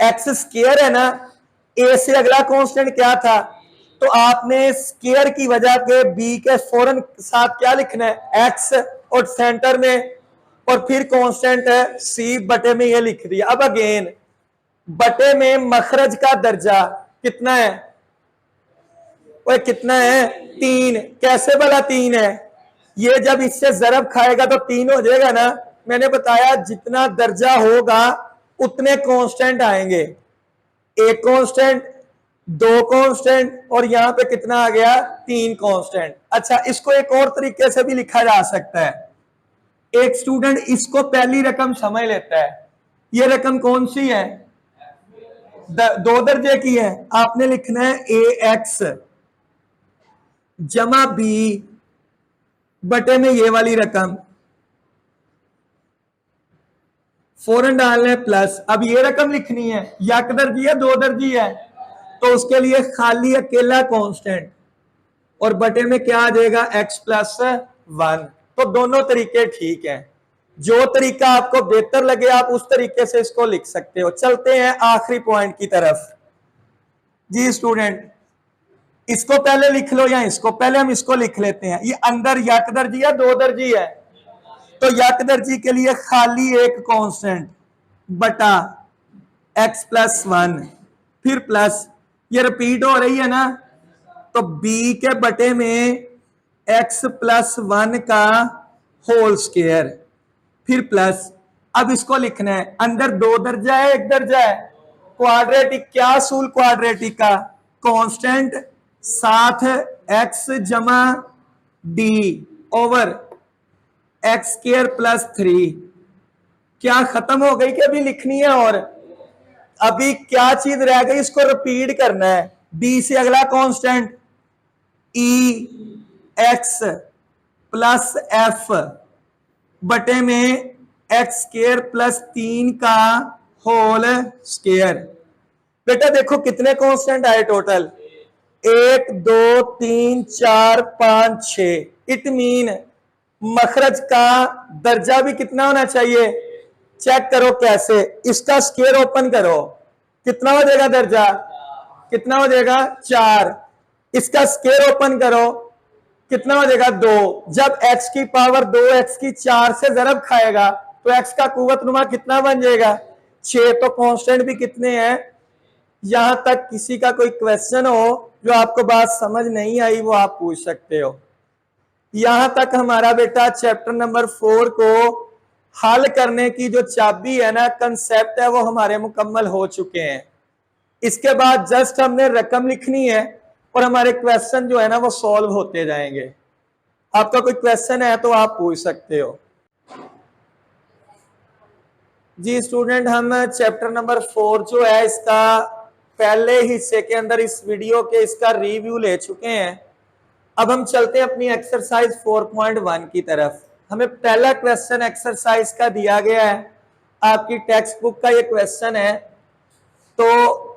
A: एक्स स्क्वायर है ना, ए से अगला कांस्टेंट क्या था, तो आपने स्क्वायर की वजह के बी के फौरन साथ क्या लिखना है एक्स और सेंटर में, और फिर कांस्टेंट है सी, बटे में ये लिख दिया। अब अगेन बटे में मखरज का दर्जा कितना है, वो कितना है 3। कैसे भला 3 है, ये जब इससे जरब खाएगा तो 3 हो जाएगा ना। मैंने बताया जितना दर्जा होगा उतने कांस्टेंट आएंगे, एक कांस्टेंट, 2 कांस्टेंट, और यहां पे कितना आ गया 3 कांस्टेंट। अच्छा इसको एक और तरीके से भी लिखा जा सकता है। एक स्टूडेंट इसको पहली रकम समझ लेता है, ये रकम कौन सी है, 2 दर्जे की है। आपने लिखना है ए एक्स जमा बी बटे में ये वाली रकम, फौरन डालना है प्लस। अब ये रकम लिखनी है, यक दर्जी है 2 दर्जी है, तो उसके लिए खाली अकेला कांस्टेंट और बटे में क्या आ जाएगा x+1। तो दोनों तरीके ठीक हैं, जो तरीका आपको बेहतर लगे आप उस तरीके से इसको लिख सकते हो। चलते हैं आखिरी पॉइंट की तरफ। जी स्टूडेंट इसको पहले लिख लो या इसको, पहले हम इसको लिख लेते हैं। ये अंदर यक दर्जी है 2 दर्जी है, तो यक दर्जी के लिए खाली एक कांस्टेंट बटा x+1, फिर प्लस, ये रिपीट हो रही है ना, तो b के बटे में x+1 का होल स्क्वायर, फिर प्लस। अब इसको लिखना है, अंदर 2 दर्जा है 1 दर्जा है, क्वाड्रेटिक। क्या असूल क्वाड्रेटिक का, कांस्टेंट साथ x जमा D over x square plus 3। क्या खत्म हो गई कि अभी लिखनी है? और अभी क्या चीज रह गई, इसको रिपीट करना है। डी से अगला कांस्टेंट ई एक्स प्लस एफ बटे में एक्स स्क्वायर प्लस 3 का होल स्क्वायर। बेटा देखो कितने कांस्टेंट आए टोटल, 1 2 3 4 5 6। इट मीन मखरज का दर्जा भी कितना होना चाहिए? चेक करो कैसे, इसका स्क्वायर ओपन करो, कितना हो जाएगा दर्जा? कितना हो जाएगा? 4। इसका स्क्वायर ओपन करो, कितना हो जाएगा? 2। जब x की पावर 2x की 4 से जरब खाएगा तो x का कुव्वत नुमा कितना बन जाएगा? 6। तो कांस्टेंट भी कितने हैं? यहां तक किसी का कोई क्वेश्चन हो जो आपको बात समझ नहीं आई वो आप पूछ सकते हो। यहां तक हमारा बेटा चैप्टर नंबर 4 को हल करने की जो चाबी है ना, कंसेप्ट है, वो हमारे मुकम्मल हो चुके हैं। इसके बाद जस्ट हमने रकम लिखनी है और हमारे क्वेश्चन जो है ना वो सॉल्व होते जाएंगे। आपका कोई क्वेश्चन है तो आप पूछ सकते हो। जी स्टूडेंट, हम चैप्टर नंबर 4 जो है इसका पहले हिस्से के अंदर इस वीडियो के इसका रिव्यू ले चुके हैं। अब हम चलते हैं अपनी एक्सरसाइज 4.1 की तरफ। हमें पहला क्वेश्चन एक्सरसाइज का दिया गया है, आपकी टेक्स्ट बुक का ये क्वेश्चन है। तो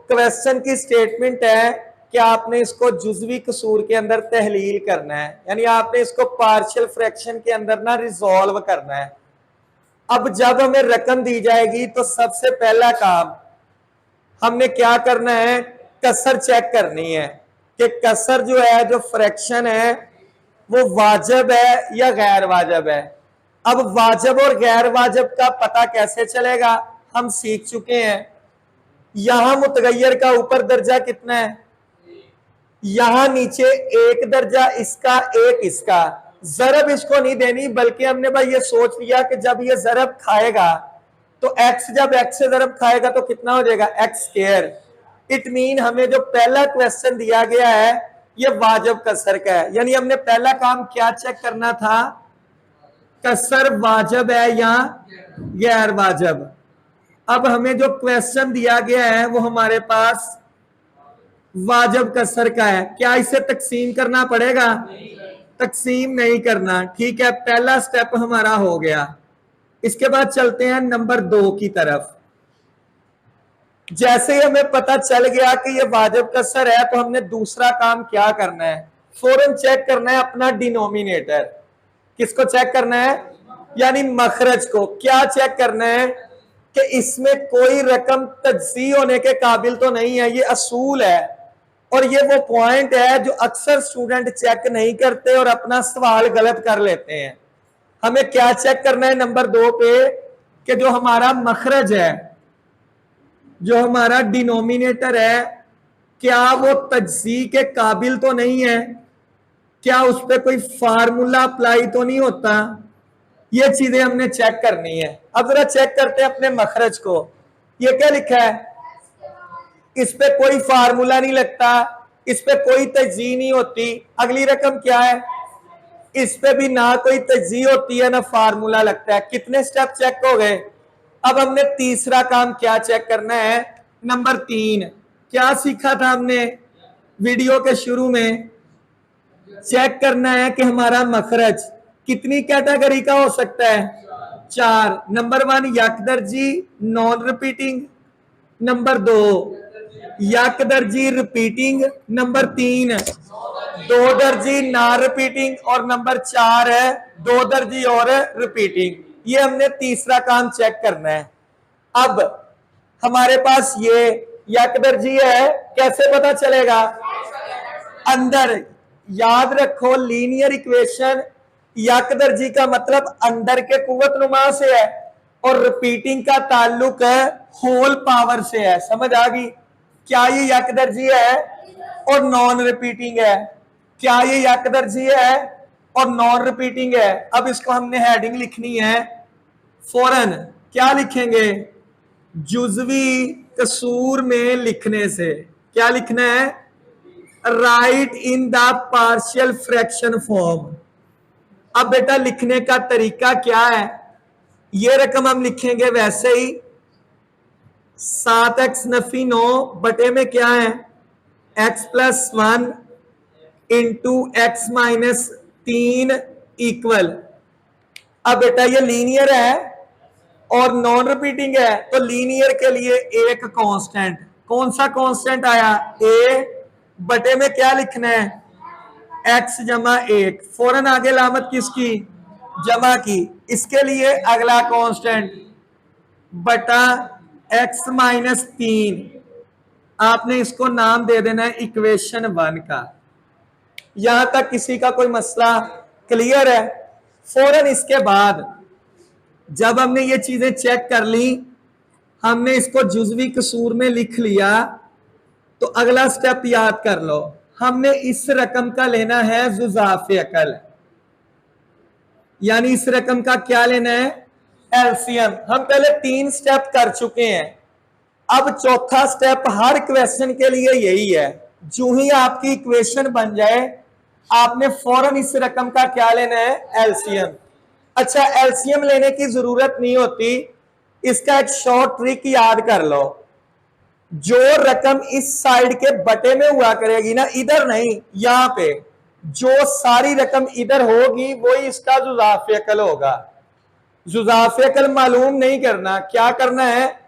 A: क्वेश्चन की स्टेटमेंट है कि आपने इसको जुज़वी कसूर के अंदर तहलील करना है, यानी आपने इसको पार्शियल फ्रैक्शन के अंदर ना रिजॉल्व करना है। अब जब हमें रकम दी जाएगी तो सबसे पहला काम हमने क्या करना है, कसर चेक करनी है कि कसर जो है, जो फ्रैक्शन है, वो वाजिब है या गैर वाजिब है। अब वाजिब और गैर वाजिब का पता कैसे चलेगा, हम सीख चुके हैं। यहां मुतगैयर का ऊपर दर्जा कितना है, यहां नीचे 1 दर्जा इसका 1 इसका। जरब इसको नहीं देनी, बल्कि हमने भाई ये सोच लिया कि जब ये जरब खाएगा तो x, जब x से जरब खाएगा तो कितना हो जाएगा? X square. इट मीन हमें जो पहला क्वेश्चन दिया गया है ये वाजिब कसर का है, यानी हमने पहला काम क्या चेक करना था, कसर वाजिब है या गैर वाजिब। अब हमें जो क्वेश्चन दिया गया है वो हमारे पास वाजिब कसर का है। क्या इसे तकसीम करना पड़ेगा? तकसीम नहीं करना। ठीक है, पहला स्टेप हमारा हो गया। इसके बाद चलते हैं नंबर 2 की तरफ। जैसे ही हमें पता चल गया कि ये वाजिब कसर है तो हमने दूसरा काम क्या करना है, फौरन चेक करना है अपना डिनोमिनेटर। किसको चेक करना है? यानी मखरज को। क्या चेक करना है कि इसमें कोई रकम तज्जी होने के काबिल तो नहीं है। ये असूल है और ये वो पॉइंट है जो अक्सर स्टूडेंट चेक नहीं करते और अपना सवाल गलत कर लेते हैं। हमें क्या चेक करना है नंबर 2 पे, कि जो हमारा मखरज है, जो हमारा डिनोमिनेटर है, क्या वो तज्जी के काबिल तो नहीं है, क्या उस पर कोई फार्मूला अप्लाई तो नहीं होता। ये चीजें हमने चेक करनी है। अब जरा चेक करते हैं अपने मखरज को। ये क्या लिखा है? इस पे कोई फार्मूला नहीं लगता, इस पे कोई तज्जी नहीं होती। अगली रकम क्या है? इस पे भी ना कोई तज्जी होती है ना फार्मूला लगता है। कितने स्टेप चेक हो गए? अब हमने तीसरा काम क्या चेक करना है, नंबर 3। क्या सीखा था हमने वीडियो के शुरू में? चेक करना है कि हमारा मखरज कितनी कैटेगरी का हो सकता है? 4। नंबर 1 यकदर्जी नॉन रिपीटिंग, नंबर 2 यकदर्जी रिपीटिंग, नंबर 3 दो दर्जी ना रिपीटिंग, और नंबर 4 है 2 दर्जी और रिपीटिंग। ये हमने तीसरा काम चेक करना है। अब हमारे पास ये यकदर्जी है, कैसे पता चलेगा? अंदर याद रखो, लीनियर इक्वेशन यकदर्जी का मतलब अंदर के कुव्वत नुमा से है और रिपीटिंग का ताल्लुक है होल पावर से है। समझ आ गई? क्या ये यकदर्जी है और नॉन रिपीटिंग है? क्या ये यकदर्जी है और नॉन रिपीटिंग है? अब इसको हमने हेडिंग लिखनी है फौरन। क्या लिखेंगे? जुज़वी कसूर में लिखने से। क्या लिखना है? Right in the partial fraction form. अब बेटा लिखने का तरीका क्या है, ये रकम हम लिखेंगे वैसे ही 7x नफी 9 बटे में क्या है x+1 into x minus 3 equal. अब बेटा ये लीनियर है और नॉन रिपीटिंग है, तो लीनियर के लिए एक कांस्टेंट, कौन सा कांस्टेंट आया a बटे में क्या लिखना है x जमा 1, फौरन आगे लामत किसकी जमा की, इसके लिए अगला कांस्टेंट बटा x माइनस 3, आपने इसको नाम दे देना है इक्वेशन 1 का। यहां तक किसी का कोई मसला क्लियर है। फौरन इसके बाद जब हमने ये चीजें चेक कर ली, हमने इसको जुज़वी कसूर में लिख लिया, तो अगला स्टेप याद कर लो, हमने इस रकम का लेना है जुज़ाफ़े अकल, यानी इस रकम का क्या लेना है एलसीएम। हम पहले 3 स्टेप कर चुके हैं, अब चौथा स्टेप हर क्वेश्चन के लिए यही है, जो ही आपकी इक्वेशन बन जाए आपने फौरन इस रकम का क्या लेना है एलसीएम। अच्छा, एलसीएम लेने की जरूरत नहीं होती, इसका एक शॉर्ट ट्रिक याद कर लो, जो रकम इस साइड के बटे में हुआ करेगी ना, इधर नहीं यहां पे, जो सारी रकम इधर होगी वही इसका जुज़ाफ़े अकल होगा। जुज़ाफ़े अकल मालूम नहीं करना, क्या करना है,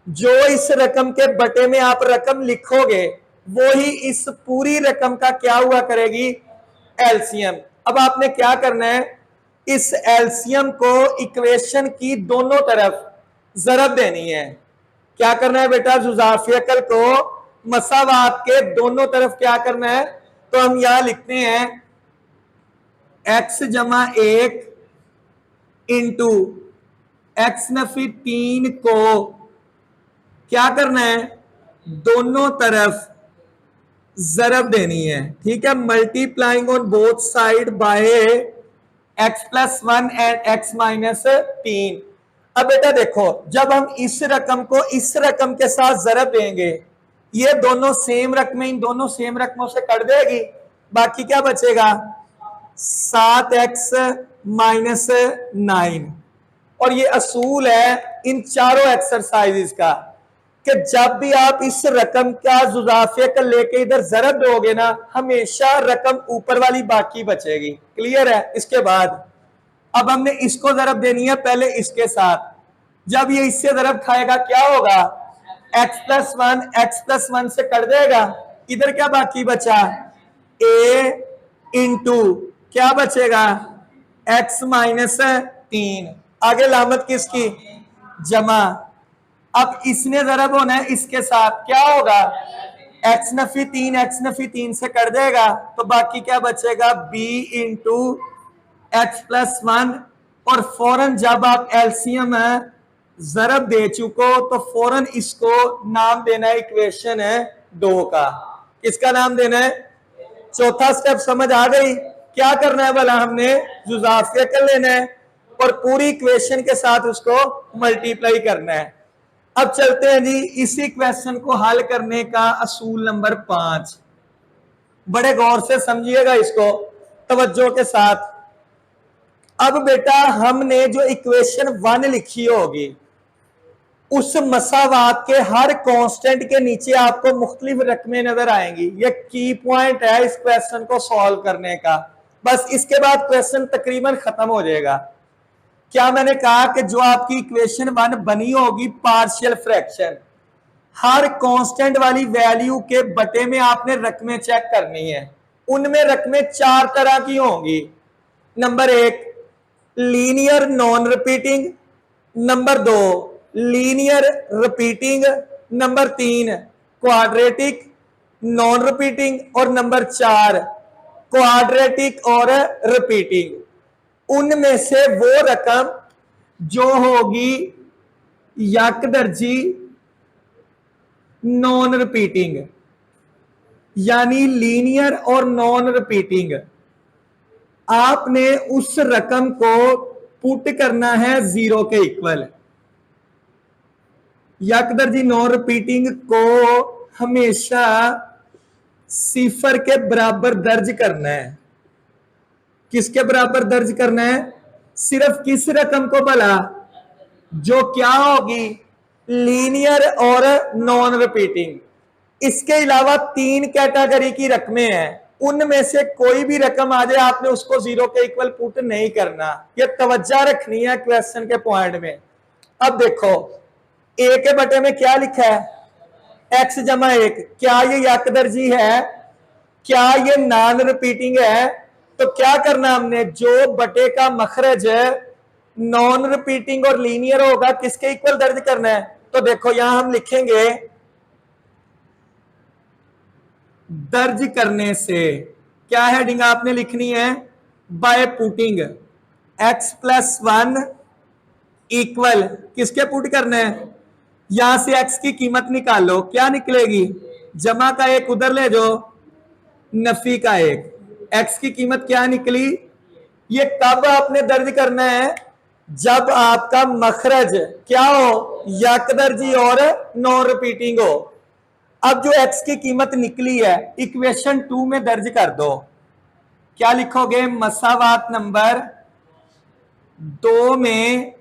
A: जो इस रकम के बटे में आप रकम लिखोगे वो ही इस पूरी रकम का क्या हुआ करेगी एलसीएम। अब आपने क्या करना है, इस एलसीएम को इक्वेशन की दोनों तरफ जरब देनी है। क्या करना है बेटा, जुज़ाफ़े अकल को मसावात के दोनों तरफ क्या करना है, तो हम यहां लिखते हैं x जमा 1 इंटू x नफी 3 को क्या करना है दोनों तरफ जरब देनी है, ठीक है, multiplying on both side by x+1 and x minus 3। अब बेटा देखो, जब हम इस रकम को इस रकम के साथ जरब देंगे, ये दोनों सेम रकमें इन दोनों सेम रकमों से कट देगी, बाकी क्या बचेगा 7x माइनस 9। और ये असूल है इन चारों एक्सरसाइजेस का कि जब भी आप इस रकम का जुज़ाफ़े अकल लेके इधर जरब दोगे ना, हमेशा रकम ऊपर वाली बाकी बचेगी। क्लियर है। इसके बाद अब हमने इसको जरब देनी है पहले इसके साथ, जब ये इससे जरब खाएगा क्या होगा x+1 से कर देगा, इधर क्या बाकी बचा a इंटू क्या बचेगा x माइनस 3, आगे लामत किसकी जमा। अब इसने जरब होना है इसके साथ, क्या होगा x नफी 3 से कर देगा, तो बाकी क्या बचेगा b इंटू x+1। और फौरन जब आप एलसीएम जरब दे चुको तो फौरन इसको नाम देना है इक्वेशन है 2 का। किसका नाम देना है, चौथा स्टेप समझ आ गई। क्या करना है भला, हमने जुज़ाफ़े अकल लेना है और पूरी इक्वेशन के साथ उसको मल्टीप्लाई करना है। अब चलते हैं जी इसी क्वेश्चन को हल करने का असूल नंबर 5। बड़े गौर से समझिएगा इसको तवज्जो के साथ। अब बेटा हमने जो इक्वेशन 1 लिखी होगी, उस मसावात के हर कांस्टेंट के नीचे आपको मुख्तलिफ रकमें नजर आएंगी। ये की पॉइंट है इस क्वेश्चन को सॉल्व करने का। बस इसके बाद क्वेश्चन तकरीबन खत्म हो जाएगा। क्या मैंने कहा कि जो आपकी इक्वेशन 1 बनी होगी पार्शियल फ्रैक्शन, हर कांस्टेंट वाली वैल्यू के बटे में आपने रकमें चेक करनी है। उनमें रकमें 4 तरह की होंगी। Number 1 linear non repeating, number 2 linear repeating, number 3 quadratic non repeating और नंबर 4 क्वाड्रेटिक और रिपीटिंग। उनमें से वो रकम जो होगी यक दर्जी नॉन रिपीटिंग, यानी लीनियर और नॉन रिपीटिंग, आपने उस रकम को पुट करना है 0 के इक्वल। यकदर्जी नॉन रिपीटिंग को हमेशा 0 के बराबर दर्ज करना है। किसके बराबर दर्ज करना है? सिर्फ किस रकम को भला? जो क्या होगी? लीनियर और नॉन रिपीटिंग। इसके अलावा 3 कैटेगरी की रकमें हैं, उनमें से कोई भी रकम आ जाए आपने उसको जीरो के इक्वल पुट नहीं करना। ये तवज्जो रखनी है क्वेश्चन के पॉइंट में। अब देखो ए के बटे में क्या लिखा है? x जमा 1। क्या ये यकदर्जी है? क्या ये नॉन रिपीटिंग है? तो क्या करना हमने? जो बटे का मखरज नॉन रिपीटिंग और लीनियर होगा किसके इक्वल दर्ज करना है? तो देखो यहां हम लिखेंगे दर्ज करने से। क्या हेडिंग आपने लिखनी है? By putting x plus 1 equal किसके पुट करना है? यहां से x की कीमत निकालो, क्या निकलेगी? जमा का एक उधर ले जाओ, नफी का एक। x की कीमत क्या निकली? ये कब आपने दर्ज करना है? जब आपका मखरज क्या हो? यकदर्जी और नॉन रिपीटिंग हो। अब जो x की कीमत निकली है इक्वेशन 2 में दर्ज कर दो। क्या लिखोगे? मसावात नंबर 2 में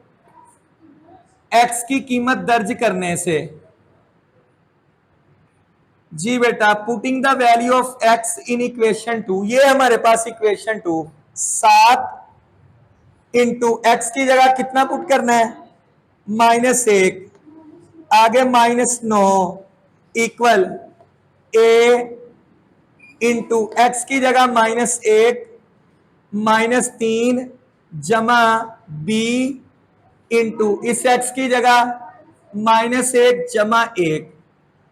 A: x की कीमत दर्ज करने से। जी बेटा, putting the value of x in equation 2। ये हमारे पास इक्वेशन 2। 7 इंटू एक्स की जगह कितना पुट करना है? -1, आगे -9 इक्वल a इंटू एक्स की जगह -1 -3 जमा b इंटू इस x की जगह -1 जमा 1।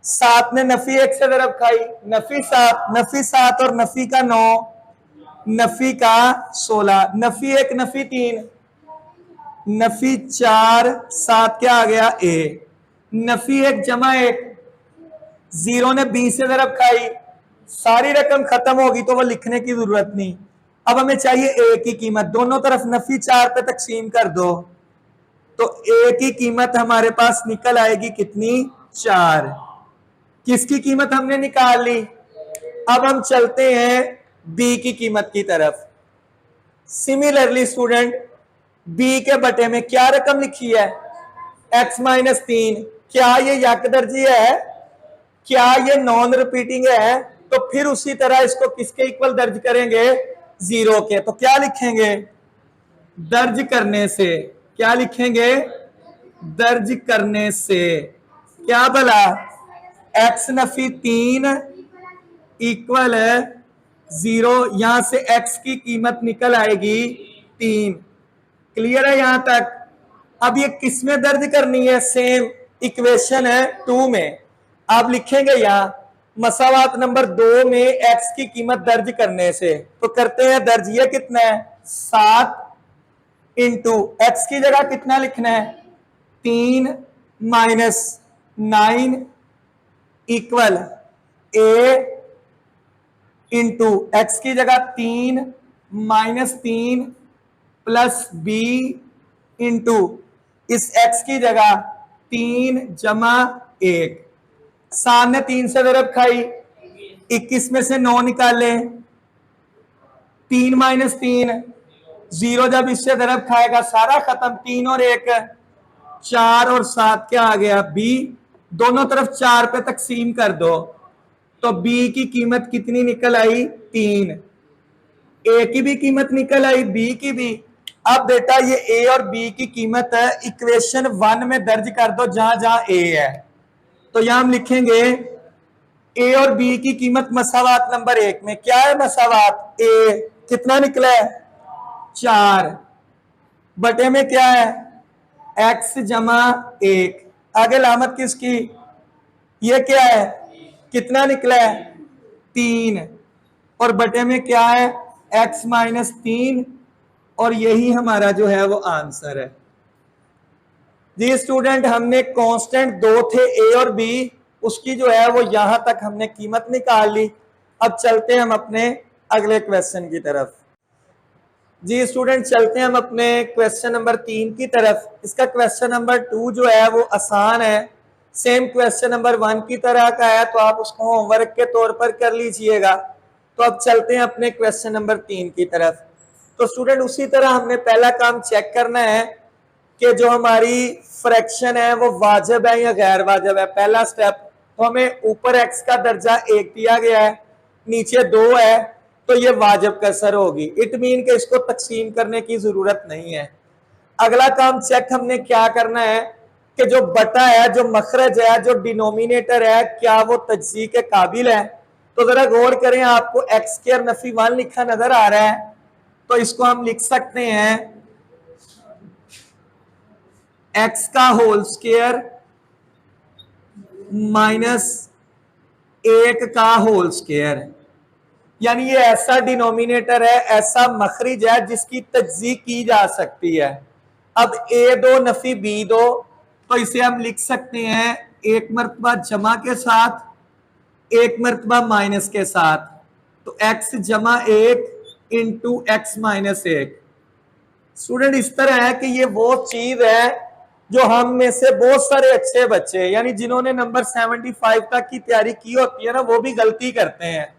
A: 7 ने नफी 1 से तरफ खाई, नफी 7 और नफी का 9, नफी का 16, नफी 1 नफी 3, नफी 4, 7 क्या आ गया? a। नफी 1 जमा 1, 0 ने b से तरफ खाई, सारी रकम खत्म होगी तो वो लिखने की जरूरत नहीं। अब हमें चाहिए a की कीमत। दोनों तरफ नफी 4 पे तकसीम कर दो तो a की कीमत हमारे पास निकल आएगी कितनी? 4। किसकी कीमत हमने निकाल ली? अब हम चलते हैं b की कीमत की तरफ। सिमिलरली स्टूडेंट, b के बटे में क्या रकम लिखी है? x -3। क्या ये यकदर्जी है? क्या ये नॉन रिपीटिंग है? तो फिर उसी तरह इसको किसके इक्वल दर्ज करेंगे? 0 के। तो क्या लिखेंगे? दर्ज करने से। क्या लिखेंगे? दर्ज करने से। क्या भला? x नफी 3 इक्वल है 0। यहां से x की कीमत निकल आएगी 3। क्लियर है यहां तक? अब ये किस में दर्ज करनी है? सेम इक्वेशन है 2 में। आप लिखेंगे यहां मसावात नंबर 2 में x की कीमत दर्ज करने से। तो करते हैं दर्ज। ये कितना है? 7 इंटू एक्स की जगह कितना लिखना है? 3 -9 इक्वल a इंटू एक्स की जगह 3 -3 प्लस b इंटू इस x की जगह 3 जमा 1। 7 ने 3 से तरफ खाई, 21 में से 9 निकाले, 3 -3, 0 जब इससे तरफ खाएगा सारा खत्म। 3 और 1 4 और 7 क्या आ गया? b। दोनों तरफ 4 पे तकसीम कर दो तो b की कीमत कितनी निकल आई? 3। a की भी कीमत निकल आई, b की भी। अब बेटा ये a और b की कीमत है इक्वेशन 1 में दर्ज कर दो जहां जहां a है। तो यहां हम लिखेंगे a और b की कीमत मसावात नंबर 1 में। क्या है मसावात? a कितना निकला है? 4 बटे में क्या है? x जमा 1। आगे लामत किसकी? ये क्या है? कितना निकला है? 3 और बटे में क्या है? x -3 और यही हमारा जो है वो आंसर है। जी स्टूडेंट, हमने कांस्टेंट 2 थे a और b, उसकी जो है वो यहां तक हमने कीमत निकाल ली। अब चलते हैं हम अपने अगले क्वेश्चन की तरफ। जी स्टूडेंट, चलते हैं हम अपने क्वेश्चन नंबर 3 की तरफ। इसका क्वेश्चन नंबर 2 जो है वो आसान है, सेम क्वेश्चन नंबर 1 की तरह का है, तो आप उसको होमवर्क के तौर पर कर लीजिएगा। तो अब चलते हैं अपने क्वेश्चन नंबर 3 की तरफ। तो स्टूडेंट उसी तरह हमने पहला काम चेक करना है कि जो हमारी फ्रैक्शन है वो वाजिब है या गैर वाजिब है। पहला स्टेप, तो हमें ऊपर x का दर्जा 1 दिया गया है, नीचे 2 है, तो ये वाजिब कसर होगी। इट मीन कि इसको तकसीम करने की जरूरत नहीं है। अगला काम चेक हमने क्या करना है कि जो बटा है, जो मखरज है, जो डिनोमिनेटर है, क्या वो तज्ज़ी के काबिल है। तो जरा गौर करें, आपको एक्स स्क्वायर नफी 1 लिखा नजर आ रहा है, तो इसको हम लिख सकते हैं एक्स का होल स्क्वायर माइनस 1 का होल स्क्वायर। यानी ये ऐसा डिनोमिनेटर है, ऐसा मखरिज है जिसकी तज्ज़ी की जा सकती है। अब a2 नफी b2, तो इसे हम लिख सकते हैं एक मरतबा जमा के साथ, एक मरतबा माइनस के साथ। तो x जमा 1 इंटू एक्स माइनस 1। स्टूडेंट इस तरह है कि ये वो चीज है जो हम में से बहुत सारे अच्छे बच्चे, यानी जिन्होंने नंबर 75 तक की तैयारी की होती है ना, वो भी गलती करते हैं।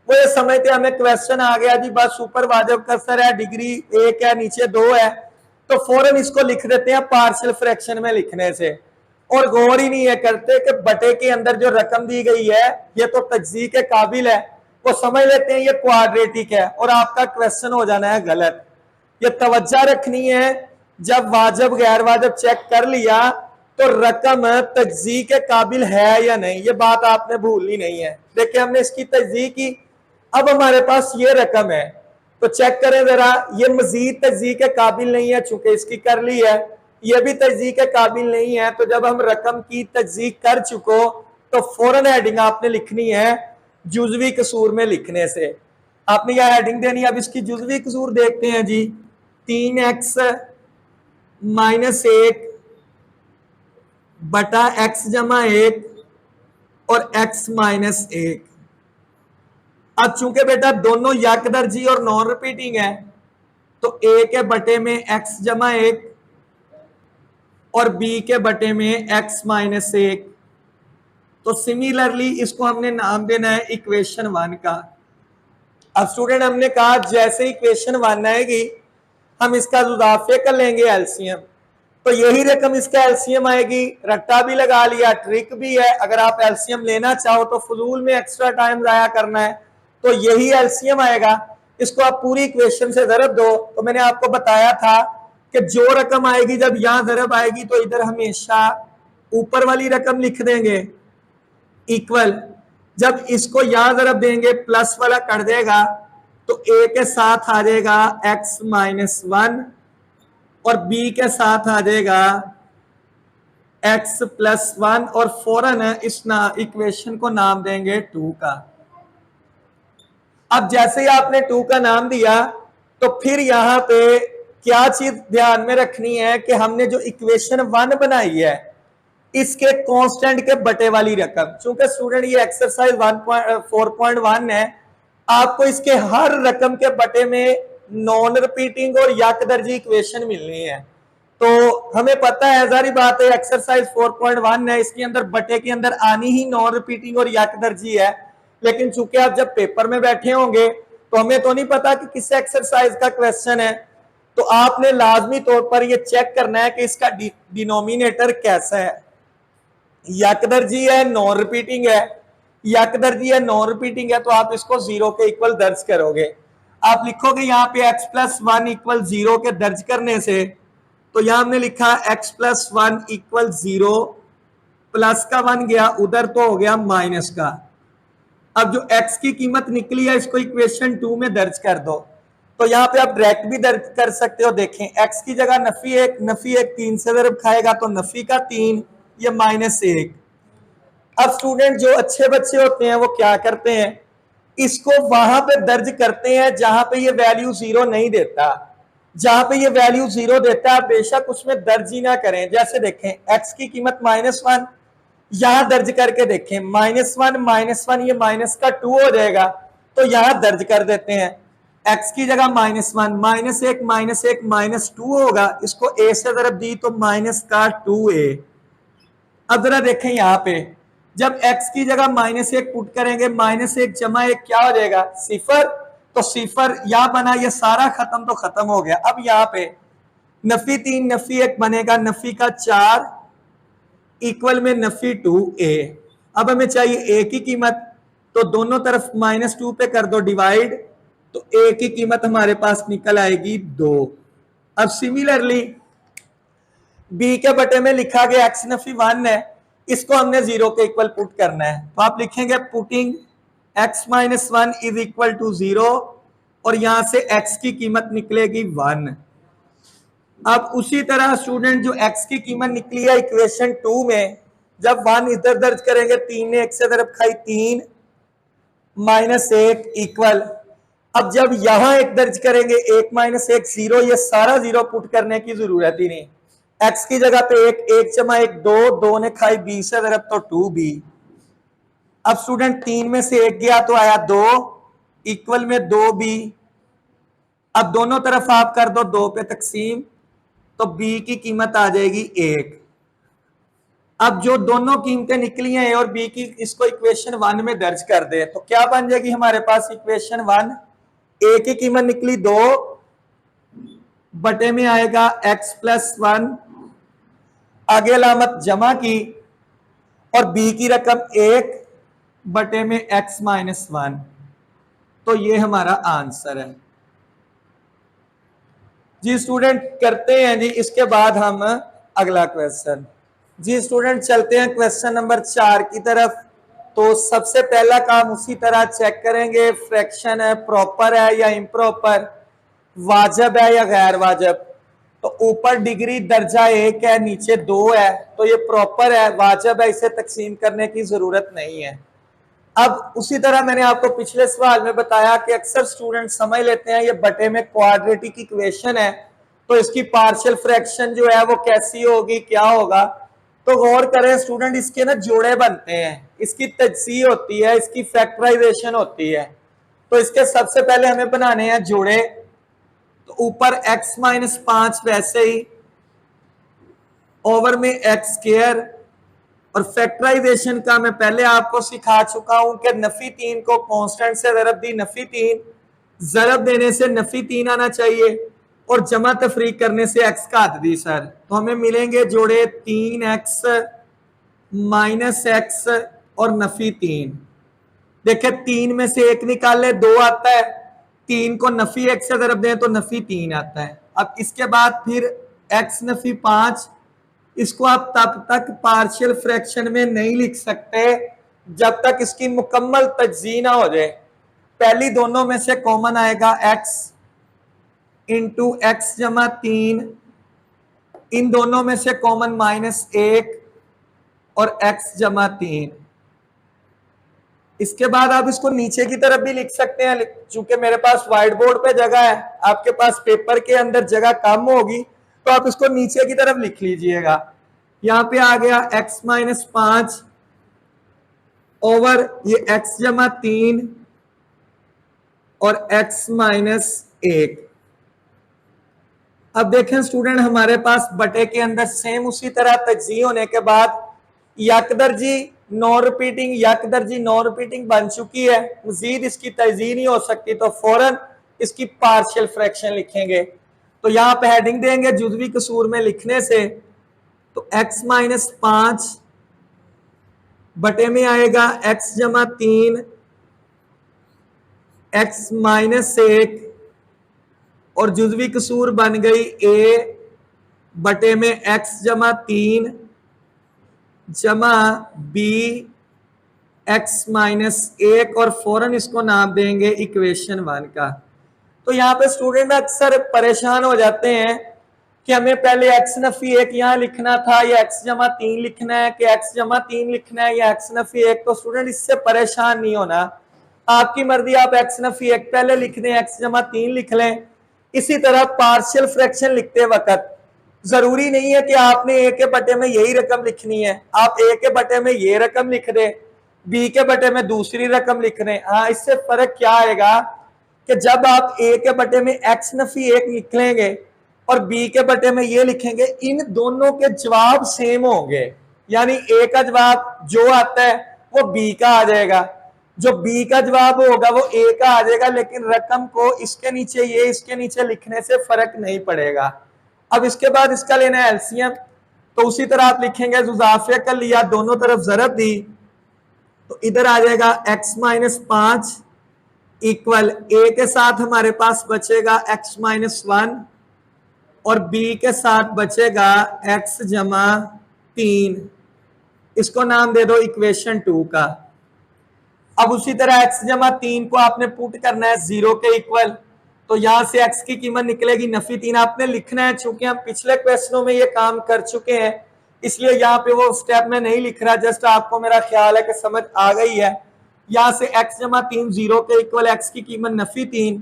A: वो ये समझते हमें क्वेश्चन आ गया जी, बस ऊपर वाजिब कसर है, डिग्री 1 है, नीचे 2 है, तो फौरन इसको लिख देते हैं पार्शियल फ्रैक्शन में लिखने से, और गौर ही नहीं है करते कि बटे के अंदर जो रकम दी गई है ये तो तज्ज़ी के काबिल है। वो समझ लेते हैं ये क्वाड्रेटिक है, और आपका क्वेश्चन हो जाना है गलत। ये तवज्जो रखनी है, जब वाजिब गैर वाजिब चेक कर लिया तो रकम तज्ज़ी के काबिल है या नहीं, ये बात आपने भूलनी नहीं है। देखिए हमने इसकी तज्ज़ी की, अब हमारे पास ये रकम है, तो चेक करें जरा, ये मजीद तज्ज़ी के काबिल नहीं है, चूंकि इसकी कर ली है, ये भी तज्ज़ी के काबिल नहीं है। तो जब हम रकम की तज्ज़ी कर चुको तो फौरन हेडिंग आपने लिखनी है जुज़वी कसूर में लिखने से। आपने यह हेडिंग देनी है। अब इसकी जुज़वी कसूर देखते हैं जी, 3x माइनस 1 बटा x जमा 1 और x माइनस 1। अब चूंकि बेटा दोनों यकदर्जी और नॉन रिपीटिंग है, तो a के बटे में x जमा 1 और b के बटे में x माइनस 1। तो सिमिलरली इसको हमने नाम देना है इक्वेशन 1 का। अब स्टूडेंट हमने कहा जैसे इक्वेशन 1 आएगी हम इसका जुदाफे कर लेंगे एलसीएम, तो यही रकम इसका एलसीएम आएगी। रट्टा भी लगा लिया, ट्रिक भी है, अगर आप एलसीएम लेना चाहो तो फजूल में एक्स्ट्रा टाइम जाया करना है, तो यही एलसीएम आएगा। इसको आप पूरी इक्वेशन से ज़रब दो। तो मैंने आपको बताया था कि जो रकम आएगी, जब यहां ज़रब आएगी तो इधर हमेशा ऊपर वाली रकम लिख देंगे इक्वल, जब इसको यहां ज़रब देंगे प्लस वाला कर देगा तो a के साथ आ जाएगा x माइनस 1 और b के साथ आ जाएगा x प्लस 1, और फौरन इस इक्वेशन को नाम देंगे 2 का। अब जैसे ही आपने 2 का नाम दिया तो फिर यहां पे क्या चीज ध्यान में रखनी है कि हमने जो इक्वेशन 1 बनाई है इसके कांस्टेंट के बटे वाली रकम, चूंकि स्टूडेंट ये एक्सरसाइज 4.1 है, आपको इसके हर रकम के बटे में नॉन रिपीटिंग और यकदर्जी इक्वेशन मिलनी है। तो हमें पता है, जारी बात है, एक्सरसाइज 4.1 है, इसके अंदर बटे के अंदर आनी ही नॉन रिपीटिंग और यकदर्जी है। लेकिन चूंकि आप जब पेपर में बैठे होंगे तो हमें तो नहीं पता कि किस एक्सरसाइज का क्वेश्चन है, तो आपने लाजमी तौर पर यह चेक करना है कि इसका डिनोमिनेटर कैसा है, यकदर्जी है, नॉन रिपीटिंग है। यकदर्जी है, नॉन रिपीटिंग है, तो आप इसको 0 के इक्वल दर्ज करोगे। आप लिखोगे यहाँ पे x प्लस 1 इक्वल 0 के दर्ज करने से, तो यहां हमने लिखा x प्लस 1 इक्वल 0, प्लस का 1 गया उधर तो हो गया माइनस का। अब जो x की कीमत निकली है इसको इक्वेशन 2 में दर्ज कर दो। तो यहाँ पे आप डायरेक्ट भी दर्ज कर सकते हो। देखें x की जगह नफी 1 3 से ज़रब खाएगा तो नफी का 3, ये माइनस 1। अब स्टूडेंट जो अच्छे बच्चे होते हैं वो क्या करते हैं, इसको वहां पे दर्ज करते हैं जहां पे ये वैल्यू 0 नहीं देता। जहां पे ये वैल्यू 0 देता है बेशक उसमें दर्ज ही ना करें। जैसे देखें x की कीमत -1, यहां दर्ज करके देखें -1 ये माइनस का 2 हो जाएगा, तो यहां दर्ज कर देते हैं। x की जगह -1 -2 होगा, इसको a से ज़रब दी तो माइनस का 2a। अब जरा देखें यहाँ पे, जब x की जगह -1 पुट करेंगे, -1 जमा 1 क्या हो जाएगा 0, तो तो सिफर या बना, ये सारा खत्म तो खत्म हो गया। अब यहाँ पे नफी 3 नफी 1 बनेगा, नफी का 4 इक्वल में नफी 2a। अब हमें चाहिए a की कीमत, तो दोनों तरफ -2 पे कर दो डिवाइड, तो a की कीमत हमारे पास निकल आएगी 2। अब सिमिलरली b के बटे में लिखा गया x नफी 1 है, इसको हमने 0 के इक्वल पुट करना है, तो आप लिखेंगे putting x - 1 is equal to 0, और यहां से x की कीमत निकलेगी 1। अब उसी तरह स्टूडेंट जो x की कीमत निकली है इक्वेशन 2 में, जब 1 इधर दर्ज करेंगे, 3 ने 1 से तरफ खाई 3 -1 इक्वल, अब जब यहां 1 दर्ज करेंगे 1 - 1 0, ये सारा 0 पुट करने की जरूरत ही नहीं, x की जगह पे 1 1 जमा 1 2, 2 ने खाई b से तरफ तो 2b। अब स्टूडेंट 3 में से 1 गया तो आया 2 इक्वल में 2b। अब दोनों तरफ आप कर दो 2 पे तकसीम, तो b की कीमत आ जाएगी 1। अब जो दोनों कीमतें निकली हैं a और b की, इसको इक्वेशन 1 में दर्ज कर दे, तो क्या बन जाएगी हमारे पास इक्वेशन 1, a की कीमत निकली 2 बटे में आएगा x + 1, आगे अलामत जमा की, और b की रकम 1 बटे में x - 1, तो ये हमारा आंसर है जी। स्टूडेंट करते हैं जी, इसके बाद हम अगला क्वेश्चन। जी स्टूडेंट चलते हैं क्वेश्चन नंबर 4 की तरफ। तो सबसे पहला काम उसी तरह चेक करेंगे, फ्रैक्शन है प्रॉपर है या इम्प्रॉपर, वाजब है या गैर वाजब। तो ऊपर डिग्री दर्जा 1 है, नीचे 2 है, तो ये प्रॉपर है, वाजब है, इसे तकसीम करने की जरूरत नहीं है। अब उसी तरह मैंने आपको पिछले सवाल में बताया कि अक्सर स्टूडेंट समझ लेते हैं ये बटे में क्वाड्रेटिक इक्वेशन है, तो इसकी पार्शियल फ्रैक्शन जो है वो कैसी होगी, क्या होगा। तो गौर करें स्टूडेंट, इसके ना जोड़े बनते हैं, इसकी तजसीह होती है, इसकी फैक्टराइजेशन होती है। तो इसके सबसे पहले हमें बनाने हैं जोड़े। तो ऊपर x - 5 वैसे ही, ओवर में x², और फैक्टराइजेशन का मैं पहले आपको सिखा चुका हूं कि नफी 3 को कांस्टेंट से ज़रब दी, नफी 3 ज़रब देने से नफी 3 आना चाहिए, और जमा तफरीक करने से x का हद दी सर। तो हमें मिलेंगे जोड़े 3x - x और नफी 3। देखिए 3 में से 1 निकाले 2 आता है, 3 को नफी 1 से ज़रब दें तो नफी 3 आता है। अब इसके बाद फिर x नफी 5, इसको आप तब तक पार्शियल फ्रैक्शन में नहीं लिख सकते जब तक इसकी मुकम्मल तजज़ीह ना हो जाए। पहली दोनों में से कॉमन आएगा x इंटू एक्स जमा 3, इन दोनों में से कॉमन -1 और x जमा 3। इसके बाद आप इसको नीचे की तरफ भी लिख सकते हैं, चूंकि मेरे पास व्हाइट बोर्ड पे जगह है, आपके पास पेपर के अंदर जगह कम होगी, तो आप इसको नीचे की तरफ लिख लीजिएगा। यहां पे आ गया x - 5 ओवर ये x जमा 3 और x - 1। अब देखें स्टूडेंट, हमारे पास बटे के अंदर सेम उसी तरह तजज़ीह होने के बाद यकदर्जी नॉन रिपीटिंग, यकदर्जी नॉन रिपीटिंग बन चुकी है, मजीद इसकी तजज़ीह नहीं हो सकती, तो फौरन इसकी पार्शियल फ्रैक्शन लिखेंगे। तो यहां पे हेडिंग देंगे जुज़वी कसूर में लिखने से, तो x - 5 बटे में आएगा x जमा 3 x - 1, और जुज़वी कसूर बन गई a बटे में x जमा 3 जमा b x - 1, और फौरन इसको नाम देंगे इक्वेशन 1 का। तो यहाँ पे स्टूडेंट अक्सर परेशान हो जाते हैं कि हमें पहले x नफी 1 यहाँ लिखना था, या x जमा 3 लिखना है, कि x जमा 3 लिखना है या x नफी 1। तो स्टूडेंट इससे परेशान नहीं होना, आपकी मर्जी, आप x नफी 1 पहले लिख दें, x जमा 3 लिख लें। इसी तरह पार्शियल फ्रैक्शन लिखते वक्त जरूरी नहीं है कि आपने a के बटे में यही रकम लिखनी है, आप a के बटे में ये रकम लिख दें, b के बटे में दूसरी रकम लिख दें। हाँ, इससे फर्क क्या आएगा कि जब आप a के बटे में x नफी 1 लिख लेंगे और b के बटे में ये लिखेंगे, इन दोनों के जवाब सेम होंगे, यानी a का जवाब जो आता है वो b का आ जाएगा, जो बी का जवाब होगा वो ए का आ जाएगा, लेकिन रकम को इसके नीचे ये इसके नीचे लिखने से फर्क नहीं पड़ेगा। अब इसके बाद इसका लेना है एलसीएम, तो उसी तरह आप लिखेंगे जुजाफिया कर लिया, दोनों तरफ जरब दी, तो इधर आ जाएगा x-5 इक्वल ए के साथ हमारे पास बचेगा x-1 और बी के साथ बचेगा x जमा 3। इसको नाम दे दो इक्वेशन 2 का। अब उसी तरह x जमा 3 को आपने पुट करना है 0 के इक्वल, तो यहां से x की कीमत निकलेगी नफी 3 आपने लिखना है। चूंकि हम पिछले क्वेश्चनों में ये काम कर चुके हैं इसलिए यहाँ पे वो स्टेप में नहीं लिख रहा, जस्ट आपको मेरा ख्याल है कि समझ आ गई है। यहाँ से x जमा 3 0 के इक्वल x की कीमत नफी 3।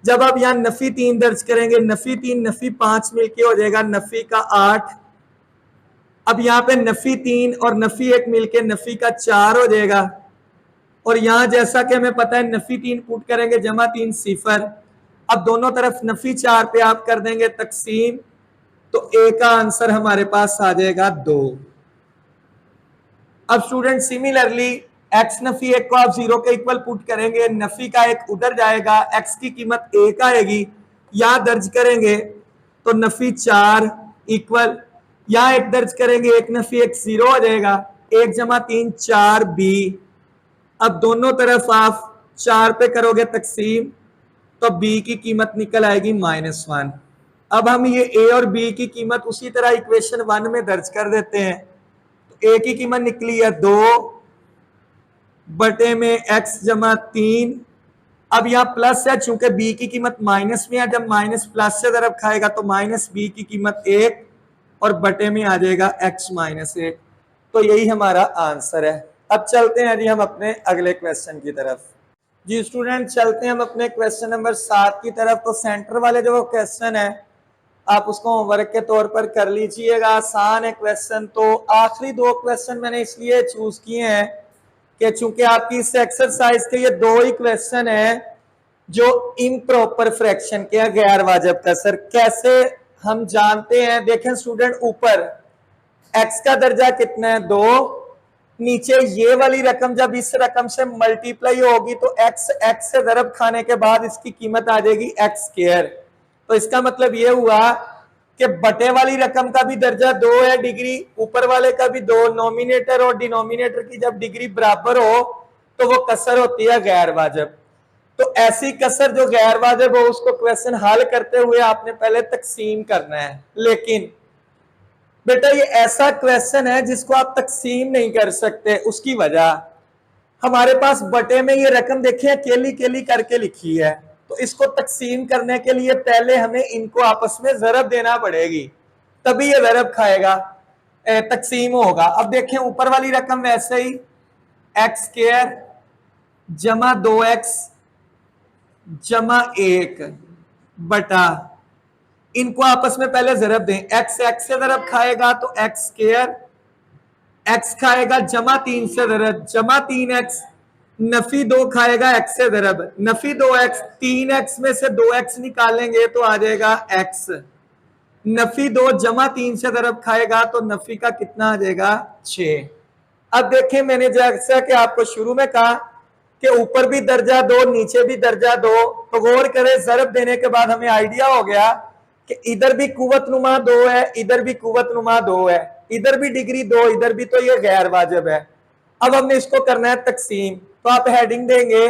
A: जब आप यहाँ नफी 3 दर्ज करेंगे, नफी 3 नफी 5 मिलके हो जाएगा नफी का 8। अब यहाँ पे नफी 3 और नफी 1 मिलके नफी का 4 हो जाएगा, और यहां जैसा कि हमें पता है नफी 3 पुट करेंगे जमा 3 सिफर। अब दोनों तरफ नफी 4 पे आप कर देंगे तकसीम, तो ए का आंसर हमारे पास आ जाएगा 2। अब स्टूडेंट सिमिलरली एक्स नफी 1 को आप 0 के इक्वल पुट करेंगे, नफी का 1 उधर जाएगा, एक्स की कीमत 1 आएगी, यहां दर्ज करेंगे तो नफी 4 इक्वल, यहां 1 दर्ज करेंगे 1 नफी 1 0 हो जाएगा, 1 जमा 3 4 बी। अब दोनों तरफ आप 4 पे करोगे तकसीम तो b की कीमत निकल आएगी -1। अब हम ये a और b की कीमत उसी तरह इक्वेशन 1 में दर्ज कर देते हैं, तो a की कीमत निकली है 2 बटे में x जमा 3। अब यहाँ प्लस है, चूंकि b की कीमत माइनस में है, जब माइनस प्लस से तरफ खाएगा तो माइनस b की कीमत 1 और बटे में आ जाएगा x-1। तो यही हमारा आंसर है। अब चलते हैं जी हम अपने अगले क्वेश्चन की तरफ। जी स्टूडेंट चलते हैं हम अपने क्वेश्चन नंबर 7 की तरफ। तो सेंटर वाले जो क्वेश्चन है आप उसको होमवर्क के तौर पर कर लीजिएगा, आसान है क्वेश्चन। तो आखिरी 2 क्वेश्चन मैंने इसलिए चूज किए हैं कि चूंकि आपकी इस एक्सरसाइज के ये 2 ही क्वेश्चन है जो इम्प्रॉपर फ्रैक्शन के गैर वाजिब कसर। कैसे हम जानते हैं, देखें स्टूडेंट, ऊपर x का दर्जा कितना है 2, नीचे ये वाली रकम जब इस रकम से मल्टीप्लाई होगी तो x से दरब खाने के बाद इसकी कीमत आ जाएगी x²। तो इसका मतलब ये हुआ कि बटे वाली रकम का भी दर्जा 2 है डिग्री, ऊपर वाले का भी 2, नोमिनेटर और डिनोमिनेटर की जब डिग्री बराबर हो तो वो कसर होती है गैर वाजिब। तो ऐसी कसर जो गैर वाजिब हो उसको क्वेश्चन हल करते हुए आपने पहले तकसीम करना है। लेकिन बेटा ये ऐसा क्वेश्चन है जिसको आप तकसीम नहीं कर सकते, उसकी वजह हमारे पास बटे में ये रकम देखिए अकेली अकेली करके लिखी है, तो इसको तकसीम करने के लिए पहले हमें इनको आपस में जरब देना पड़ेगी, तभी ये जरब खाएगा, तकसीम होगा। अब देखें ऊपर वाली रकम वैसे ही x² जमा 2x जमा 1 बटा, इनको आपस में पहले जरब दें, x से जरब खाएगा तो x², x खाएगा जमा 3 से जरब जमा 3x, नफी 2 खाएगा x से जरब नफी 2x, 3x में से 2x निकालेंगे तो आ जाएगा x, नफी 2 जमा 3 से जरब खाएगा तो नफी का कितना आ जाएगा 6। अब देखें मैंने जैसा कि आपको शुरू में कहा कि ऊपर भी दर्जा 2 नीचे भी दर्जा 2, तो गौर करें जरब देने के बाद हमें आइडिया हो गया कि इधर भी कुव्वत नुमा 2 है, इधर भी कुव्वत नुमा 2 है, इधर भी डिग्री 2, इधर भी, तो ये गैर वाजिब है। अब हमने इसको करना है तकसीम, तो आप हेडिंग देंगे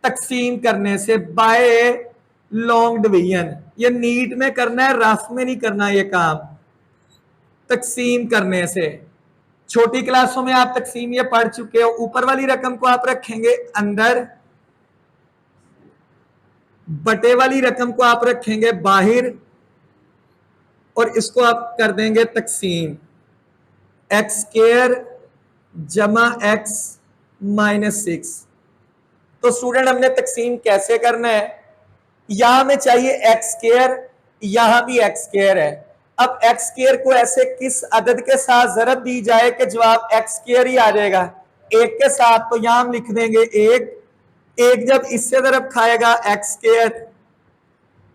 A: तकसीम करने से बाय लॉन्ग डिवीजन। ये नीट में करना है, रफ में नहीं करना ये काम। तकसीम करने से छोटी क्लासों में आप तकसीम ये पढ़ चुके हो। ऊपर वाली रकम को आप रखेंगे अंदर, बटे वाली रकम को आप रखेंगे बाहर, और इसको आप कर देंगे तकसीम, x² जमा x-6। तो स्टूडेंट हमने तकसीम कैसे करना है, यहां में चाहिए x², यहां भी x² है। अब x² को ऐसे किस अदद के साथ जरब दी जाए कि जवाब x² ही आ जाएगा, 1 के साथ, तो यहां हम लिख देंगे 1 जब इससे जरब खाएगा x²,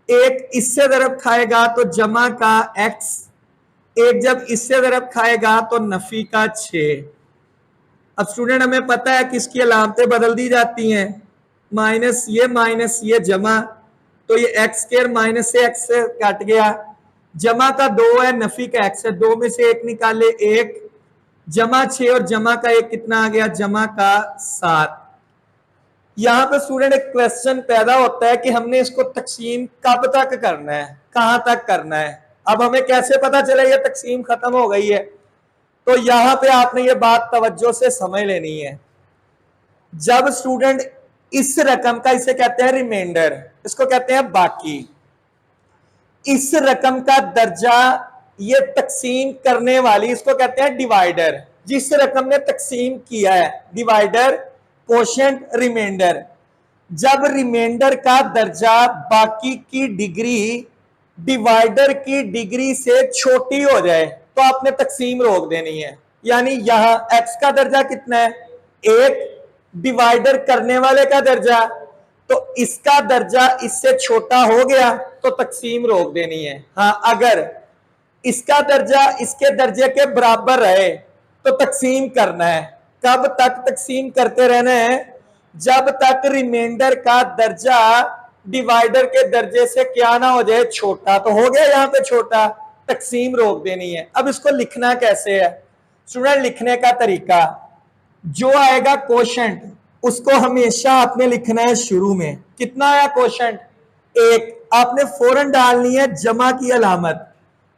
A: 1 इससे जरब खाएगा तो जमा का x, 1 जब इससे जरब खाएगा तो नफी का 6। अब स्टूडेंट हमें पता है कि इसकी अलामतें बदल दी जाती हैं, माइनस ये जमा, तो ये एक्स स्क्वायर माइनस से एक्स से कट गया, जमा का 2 है, नफी का एक्स है, 2 में से 1 निकाले 1, जमा 6 और जमा का 1 कितना आ गया, जमा का 7। यहां पे स्टूडेंट एक क्वेश्चन पैदा होता है कि हमने इसको तकसीम कब तक करना है, कहां तक करना है। अब हमें कैसे पता चला ये तकसीम खत्म हो गई है, तो यहां पे आपने ये बात तवज्जो से समझ लेनी है। जब स्टूडेंट इस रकम का, इसे कहते हैं रिमाइंडर, इसको कहते हैं बाकी, इस रकम का दर्जा ये तकसीम करने वाली, इसको कहते हैं डिवाइडर, जिस रकम ने तकसीम किया है, डिवाइडर, कोशेंट, रिमाइंडर। जब रिमाइंडर का दर्जा बाकी की डिग्री डिवाइडर की डिग्री से छोटी हो जाए तो आपने तकसीम रोक देनी है। यानी यहां एक्स का दर्जा कितना है, 1, डिवाइडर करने वाले का दर्जा, तो इसका दर्जा इससे छोटा हो गया तो तकसीम रोक देनी है। हाँ, अगर इसका दर्जा इसके दर्जे के बराबर रहे तो तकसीम करना है। कब तक तकसीम करते रहना है, जब तक रिमाइंडर का दर्जा डिवाइडर के दर्जे से क्या ना हो जाए, छोटा। तो हो गया यहां पे छोटा, तकसीम रोक देनी है। अब इसको लिखना कैसे है स्टूडेंट, लिखने का तरीका, जो आएगा कोशेंट उसको हमेशा आपने लिखना है शुरू में। कितना आया कोशेंट, 1, आपने फौरन डालनी है जमा की अलामत।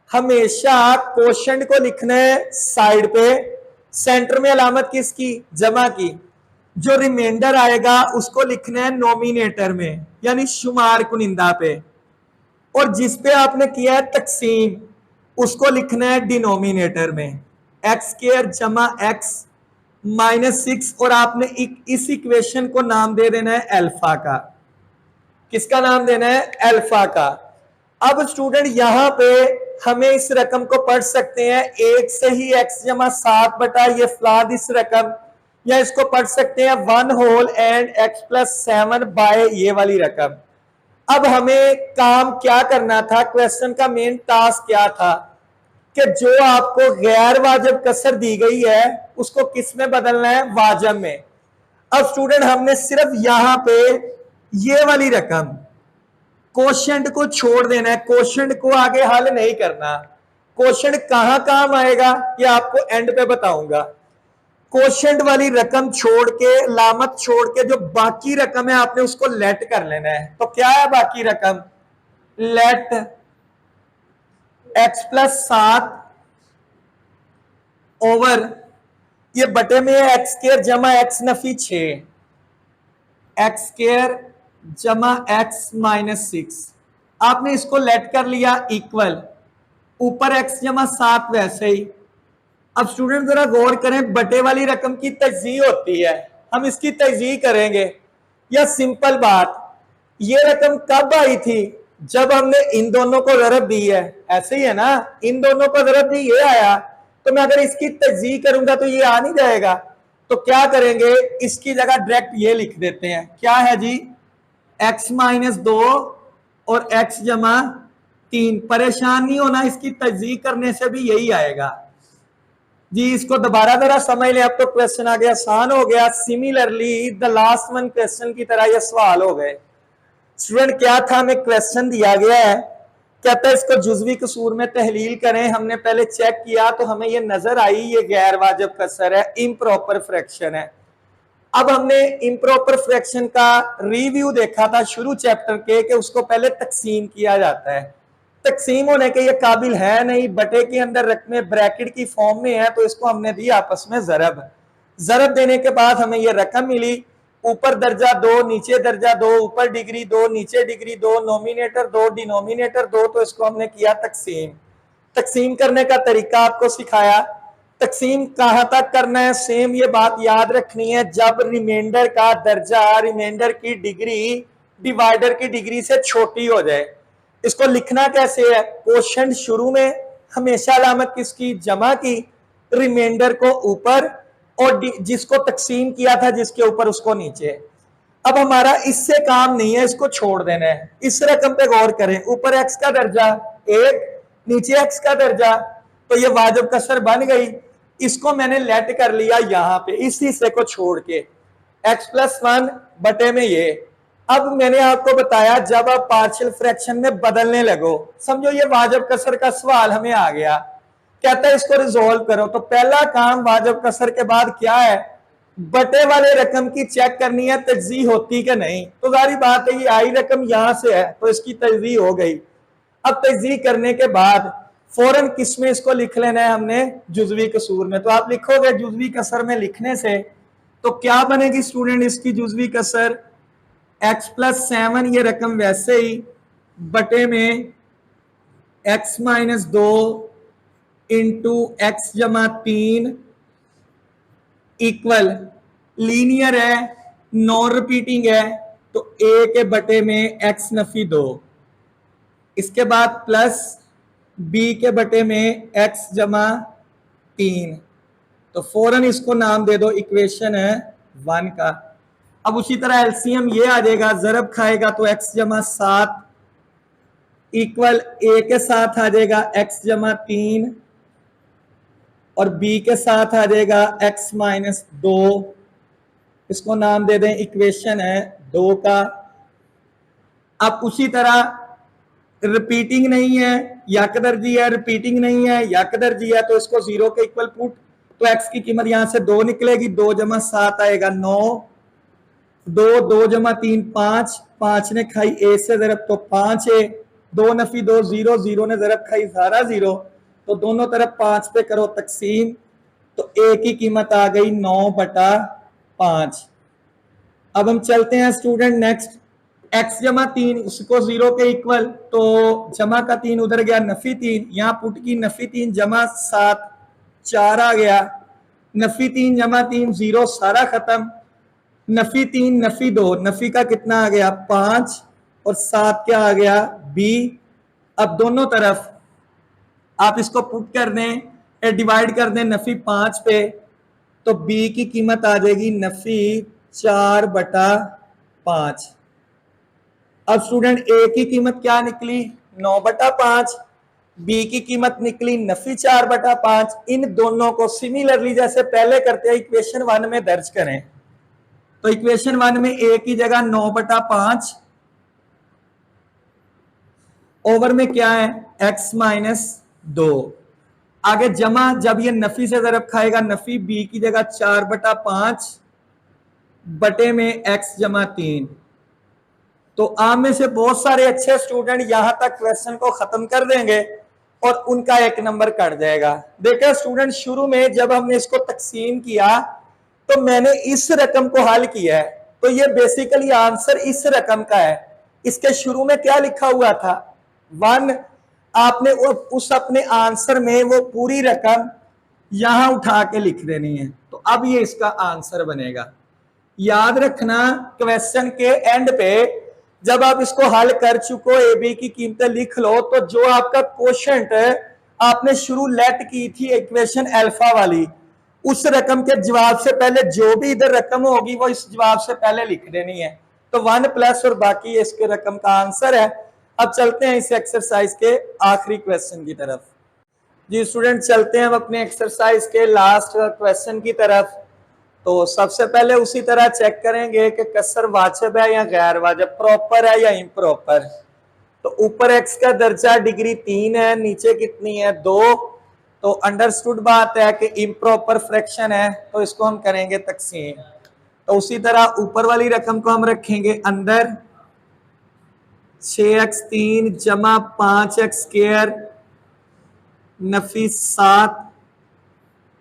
A: हमेशा कोशेंट को लिखना है साइड पे, सेंटर में अलामत किसकी, जमा की। जो रिमाइंडर आएगा उसको लिखना है नोमिनेटर में, यानी शुमार कुनिंदा पे, और जिस पे आपने किया है तकसीम उसको लिखना है डिनोमिनेटर में। एक्स स्क्वायर जमा एक्स माइनस 6, और आपने इस इक्वेशन को नाम दे देना है अल्फा का। किसका नाम देना है, अल्फा का। अब स्टूडेंट यहां पे हमें इस रकम को पढ़ सकते हैं 1 से ही एक्स जमा 7 बटा ये फलाद इस रकम, या इसको पढ़ सकते हैं 1 whole and x plus 7 by ये वाली रकम। अब हमें काम क्या करना था, क्वेश्चन का मेन टास्क क्या था कि जो आपको गैर वाजिब कसर दी गई है उसको किस में बदलना है, वाजिब में। अब स्टूडेंट हमने सिर्फ यहां पे ये वाली रकम कोशेंट को छोड़ देना है, कोशेंट को आगे हल नहीं करना। कोशेंट कहां काम आएगा ये आपको एंड पे बताऊंगा। कोशेंट वाली रकम छोड़ के, लामत छोड़ के, जो बाकी रकम है आपने उसको लेट कर लेना है। तो क्या है बाकी रकम, लेट एक्स प्लस 7 ओवर ये बटे में एक्स स्क्वायर जमा एक्स नफी 6, एक्स स्क्वायर जमा एक्स माइनस 6, आपने इसको लेट कर लिया इक्वल, ऊपर एक्स जमा 7 वैसे ही। अब स्टूडेंट जरा गौर करें, बटे वाली रकम की तजज़ी होती है, हम इसकी तजज़ी करेंगे। या सिंपल बात, ये रकम कब आई थी, जब हमने इन दोनों को ज़रब दी है, ऐसे ही है ना, इन दोनों को ज़रब दी, ये आया, तो मैं अगर इसकी तजज़ी करूंगा तो ये आ नहीं जाएगा। तो क्या करेंगे, इसकी जगह डायरेक्ट ये लिख देते हैं, क्या है जी, एक्स माइनस 2 और एक्स जमा 3। परेशान नहीं होना, इसकी तजज़ी करने से भी यही आएगा जी। इसको दोबारा जरा समझ लें, अब तो क्वेश्चन आगे आसान हो गया। Similarly the last one question की तरह ये सवाल हो गए। स्टूडेंट क्या था, हमें क्वेश्चन दिया गया है, कहता है इसको जुज़वी कसूर में तहलील करें। हमने पहले चेक किया तो हमें ये नजर आई ये गैर वाजिब कसर है, इम्प्रॉपर फ्रैक्शन है। अब हमने इम्प्रॉपर फ्रैक्शन का रिव्यू देखा था शुरू चैप्टर के, कि उसको पहले तकसीम किया जाता है, तकसीम होने के ये काबिल है नहीं, बटे के अंदर रकमें ब्रैकेट की फॉर्म में है, तो इसको हमने दी आपस में ज़रब। ज़रब देने के बाद हमें ये रकम मिली, ऊपर दर्जा 2 नीचे दर्जा 2, ऊपर डिग्री 2 नीचे डिग्री 2, नोमिनेटर 2 डिनोमिनेटर 2, तो इसको हमने किया तकसीम। तकसीम करने का तरीका आपको सिखाया। तकसीम कहां तक करना है, सेम ये बात याद रखनी है, जब रिमाइंडर का दर्जा रिमाइंडर की डिग्री डिवाइडर की डिग्री से छोटी हो जाए। इसको लिखना कैसे है, क्वोशंट शुरू में, हमेशा अलामत किसकी, जमा की, रिमाइंडर को ऊपर, और जिसको तकसीम किया था जिसके ऊपर उसको नीचे। अब हमारा इससे काम नहीं है, इसको छोड़ देना है। इस रकम पे गौर करें, ऊपर एक्स का दर्जा 1, नीचे एक्स का दर्जा, तो ये वाजिब कसर बन गई। इसको मैंने लेट कर लिया यहाँ पे इस हिस्से को छोड़ के x+1 बटे में ये। अब मैंने आपको बताया जब आप पार्शियल फ्रैक्शन में बदलने लगो, समझो ये वाजब कसर का सवाल हमें आ गया, कहता है इसको रिजोल्व करो। तो पहला काम वाजब कसर के बाद क्या है, बटे वाले रकम की चेक करनी है तजज़ी होती कि नहीं। तो जारी बात है ये आई रकम यहां से है तो इसकी तजज़ी हो गई। अब तजज़ी करने के बाद फौरन किस में इसको लिख लेना है हमने, जुज़वी कसूर में। तो आप लिखोगे जुज़वी कसर में लिखने से तो क्या बनेगी स्टूडेंट इसकी जुज़वी कसर, x+7 ये रकम वैसे ही बटे में x-2 into x+3 equal linear है, नॉन रिपीटिंग है तो a के बटे में x-2, इसके बाद प्लस b के बटे में x+3। तो फौरन इसको नाम दे दो इक्वेशन है 1 का। अब उसी तरह एलसीएम ये आ जाएगा, जरब खाएगा तो x+7 इक्वल a के साथ आ जाएगा x+3 और b के साथ आ जाएगा x-2। इसको नाम दे दें इक्वेशन है 2 का। अब उसी तरह रिपीटिंग नहीं है, यकदर्जी है, रिपीटिंग नहीं है, यकदर्जी है तो इसको 0 के इक्वल पुट। तो x की कीमत यहां से 2 निकलेगी, 2+7 आएगा 9, 2+3 5, 5 ने खाई a से जरब तो 5a, 2 नफी 2 0, 0 ने जरब खाई सारा 0, तो दोनों तरफ 5 पे करो तकसीम तो a की कीमत आ गई 9/5। अब हम चलते हैं स्टूडेंट नेक्स्ट, x+3 इसको 0 के इक्वल तो जमा का 3 उधर गया, नफी 3 यहाँ पुट की, नफी 3 जमा 7 4 आ गया, नफी 3 जमा 3 0 सारा खत्म, नफी 3 नफी 2 नफी का कितना आ गया 5 और 7 क्या आ गया b। अब दोनों तरफ आप इसको पुट कर दें, डिवाइड कर दें नफी 5 पे तो b की कीमत आ जाएगी नफी 4/5। अब स्टूडेंट a की कीमत क्या निकली 9/5, b की कीमत निकली नफी 4/5। इन दोनों को सिमिलरली जैसे पहले करते हैं इक्वेशन 1 में दर्ज करें। तो इक्वेशन 1 में a की जगह 9/5 ओवर में क्या है x-2, आगे जमा, जब ये नफी से जरब खाएगा नफी b की जगह 4/5 बटे में x+3। तो आप में से बहुत सारे अच्छे स्टूडेंट यहां तक क्वेश्चन को खत्म कर देंगे और उनका 1 नंबर कट जाएगा। देखिए स्टूडेंट शुरू में जब हमने इसको तकसीम किया तो मैंने इस रकम को हल किया है तो ये बेसिकली आंसर इस रकम का है। इसके शुरू में क्या लिखा हुआ था 1, आपने उस अपने आंसर में वो पूरी रकम यहां उठा के लिख देनी है। तो अब ये इसका आंसर बनेगा। याद रखना क्वेश्चन के एंड पे जब आप इसको हल कर चुको, ए बी की कीमतें लिख लो, तो जो आपका क्वोशंट आपने शुरू लेट की थी इक्वेशन अल्फा वाली, उस रकम के जवाब से पहले जो भी इधर रकम होगी वो इस जवाब से पहले लिख देनी है। तो 1 प्लस और बाकी इसके रकम का आंसर है। अब चलते हैं इस एक्सरसाइज के आखिरी क्वेश्चन की तरफ। जी स्टूडेंट चलते हैं हम अपने एक्सरसाइज के लास्ट क्वेश्चन की तरफ। तो सबसे पहले उसी तरह चेक करेंगे कि कसर वाजिब है या गैर वाजिब, प्रॉपर है या इम्प्रॉपर। तो ऊपर x का दर्जा डिग्री 3 है, नीचे कितनी है 2। तो अंडरस्टूड बात है कि इम्प्रॉपर फ्रैक्शन है तो इसको हम करेंगे तकसीम। तो उसी तरह ऊपर वाली रकम को हम रखेंगे अंदर, 6x3 जमा 5x² नफी 7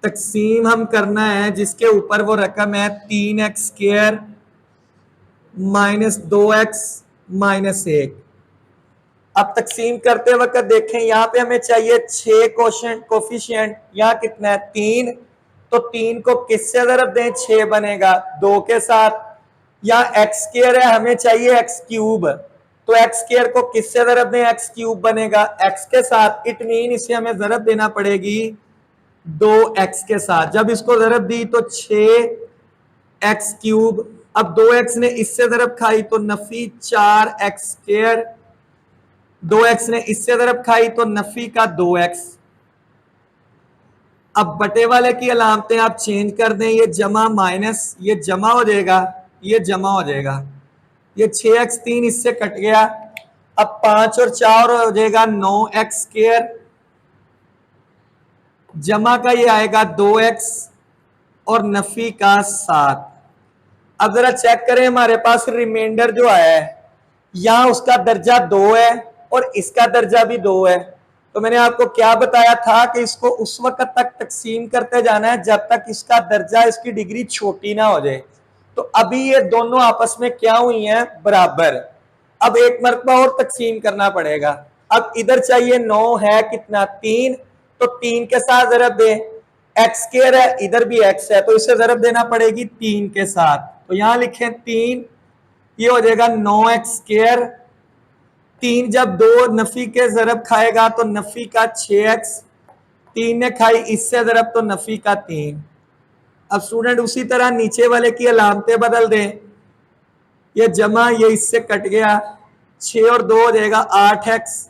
A: तकसीम हम करना है जिसके ऊपर वो रकम है 3x² -2x -1। अब तकसीम करते वक्त देखें यहाँ पे हमें चाहिए 6 कोफिशिएंट, यहाँ कितना है 3। तो 3 को किससे ज़रब दें 6 बनेगा 2 के साथ। यहाँ x² है हमें चाहिए x³ तो x² को किससे ज़रब दें x³ बनेगा x के साथ। इट मीन इसे हमें ज़रब देना पड़ेगी 2x के साथ। जब इसको ज़रब दी तो 6x³। अब 2x ने इससे ज़रब खाई तो नफी 4x², 2x ने इससे ज़रब खाई तो नफी का 2x। अब बटे वाले की अलामतें आप चेंज कर दें, ये जमा माइनस, ये जमा हो जाएगा, ये जमा हो जाएगा, ये 6x3 इससे कट गया। अब 5 और 4 हो जाएगा 9x², जमा का ये आएगा 2x और नफी का 7। अब जरा चेक करें, हमारे पास रिमाइंडर जो आया है यहां उसका दर्जा 2 है और इसका दर्जा भी 2 है। तो मैंने आपको क्या बताया था कि इसको उस वक्त तक तकसीम करते जाना है जब तक इसका दर्जा, इसकी डिग्री छोटी ना हो जाए। तो अभी ये दोनों आपस में क्या हुई हैं, बराबर। अब एक मरतबा और तकसीम करना पड़ेगा। अब इधर चाहिए 9 है कितना, 3, तो 3 के साथ जरब दे, x² है, इधर भी x है तो इसे जरब देना पड़ेगी 3 के साथ। तो यहां लिखें 3, ये हो जाएगा 9x²। 3 जब 2 नफी के जरब खाएगा तो नफी का 6x, 3 ने खाई इससे जरब तो नफी का 3। अब स्टूडेंट उसी तरह नीचे वाले की अलामतें बदल दें, ये जमा, ये इससे कट गया, 6 और 2 हो जाएगा 8x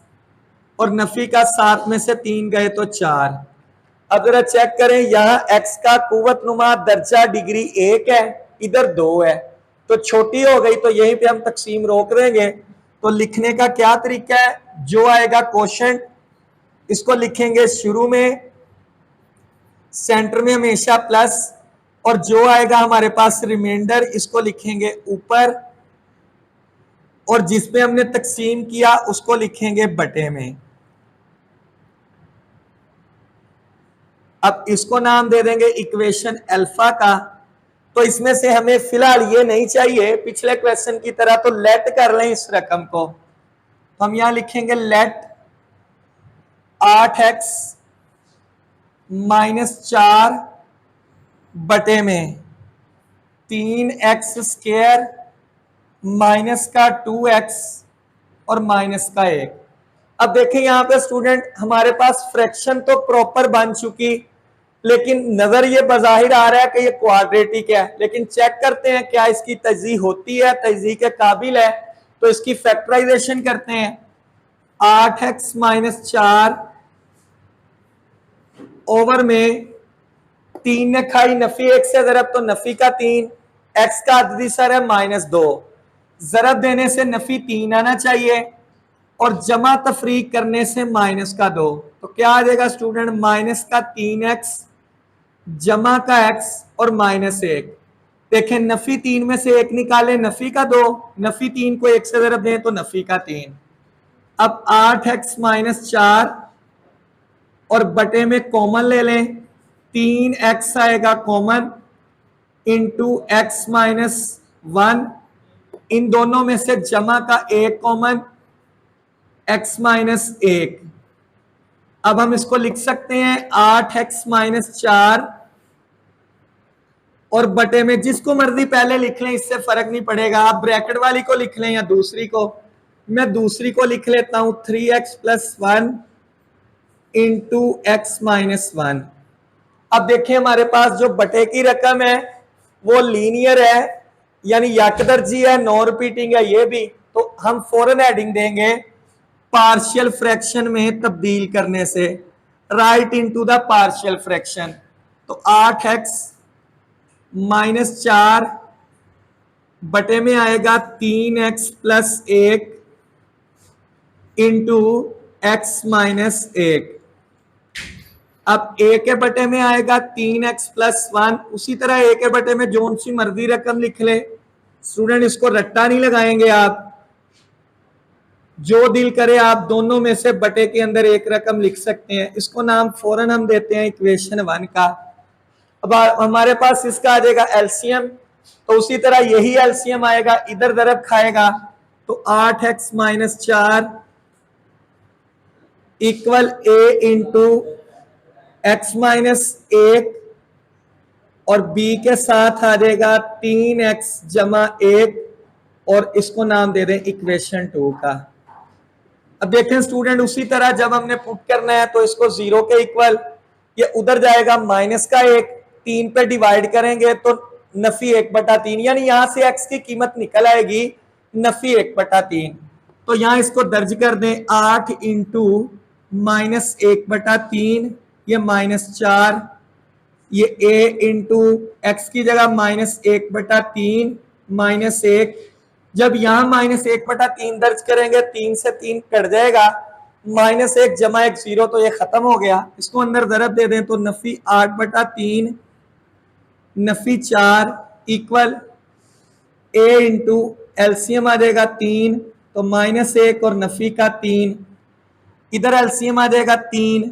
A: और नफी का 7 में से 3 गए तो 4। अब जरा चेक करें, यहां x का कुव्वत नुमा दर्जा डिग्री 1 है, इधर 2 है, तो छोटी हो गई, तो यहीं पे हम तकसीम रोक देंगे। तो लिखने का क्या तरीका है, जो आएगा कोशेंट इसको लिखेंगे शुरू में, सेंटर में हमेशा प्लस, और जो आएगा हमारे पास रिमाइंडर इसको लिखेंगे ऊपर, और जिसमें हमने तकसीम किया उसको लिखेंगे बटे में। अब इसको नाम दे देंगे इक्वेशन अल्फा का। तो इसमें से हमें फिलहाल ये नहीं चाहिए पिछले क्वेश्चन की तरह, तो लेट कर लें इस रकम को। तो हम यहां लिखेंगे लेट 8x - 4 बटे में 3x² माइनस का 2x और माइनस का 1। अब देखें यहां पे स्टूडेंट हमारे पास फ्रैक्शन तो प्रॉपर बन चुकी, लेकिन नजर ये बजाहिर आ रहा है कि ये क्वाड्रेटिक है, लेकिन चेक करते हैं क्या इसकी तजज़ीह होती है, तजज़ीह के काबिल है। तो इसकी फैक्टराइजेशन करते हैं, 8x - 4 ओवर में 3 ने खाई नफी 1 से जरब तो नफी का 3, x का अददी सर है -2, जरब देने से नफी 3 आना चाहिए और जमा तफरीक करने से माइनस का 2। तो क्या आ जाएगा स्टूडेंट, माइनस का 3x जमा का x और -1। देखें नफी 3 में से 1 निकाले, नफी का 2, नफी 3 को 1 से जरब दें तो नफी का 3। अब 8x - 4 और बटे में कॉमन ले लें, 3x आएगा कॉमन इंटू x - 1, इन दोनों में से जमा का 1 कॉमन, x - 1। अब हम इसको लिख सकते हैं 8x - 4 और बटे में जिसको मर्जी पहले लिख लें, इससे फर्क नहीं पड़ेगा। आप ब्रैकेट वाली को लिख लें या दूसरी को, मैं दूसरी को लिख लेता हूं 3x + 1 इंटू x - 1। अब देखिए हमारे पास जो बटे की रकम है वो लीनियर है, यानी यकदर्जी है, नॉन रिपीटिंग है ये भी, तो हम फौरन हेडिंग देंगे पार्शियल फ्रैक्शन में तब्दील करने से, right into the partial fraction. तो 8x - 4 बटे में आएगा 3x + 1 इंटू x - 1। अब a के बटे में आएगा 3x + 1, उसी तरह a के बटे में जोन सी मर्जी रकम लिख ले स्टूडेंट, इसको रट्टा नहीं लगाएंगे आप, जो दिल करे आप दोनों में से बटे के अंदर एक रकम लिख सकते हैं। इसको नाम फौरन हम देते हैं इक्वेशन 1 का। अब हमारे पास इसका आ जाएगा एलसीएम, तो उसी तरह यही एलसीएम आएगा, इधर दरब खाएगा, तो 8x - 4 equal a into x - 1 और b के साथ आ जाएगा 3x जमा 1 और इसको नाम दे दें इक्वेशन 2 का। अब देखें स्टूडेंट उसी तरह जब हमने पुट करना है तो इसको 0 के इक्वल, ये उधर जाएगा माइनस का 1, 3 पे डिवाइड करेंगे तो नफी 1/3, यानी यहां से x की कीमत निकल आएगी नफी 1/3। तो यहां इसको दर्ज कर दें 8 इंटू -1/3, ये -4, ये a इंटू एक्स की जगह -1/3 -1। जब यहाँ -1/3 दर्ज करेंगे 3 से 3 कट जाएगा, -1 जमा 1 0, तो ये खत्म हो गया। इसको अंदर ज़रब दे दें तो नफी 8/3 नफी 4 इक्वल a इंटू एलसीएम आ जाएगा 3, तो -1 और नफी का 3, इधर एलसीएम आ जाएगा 3,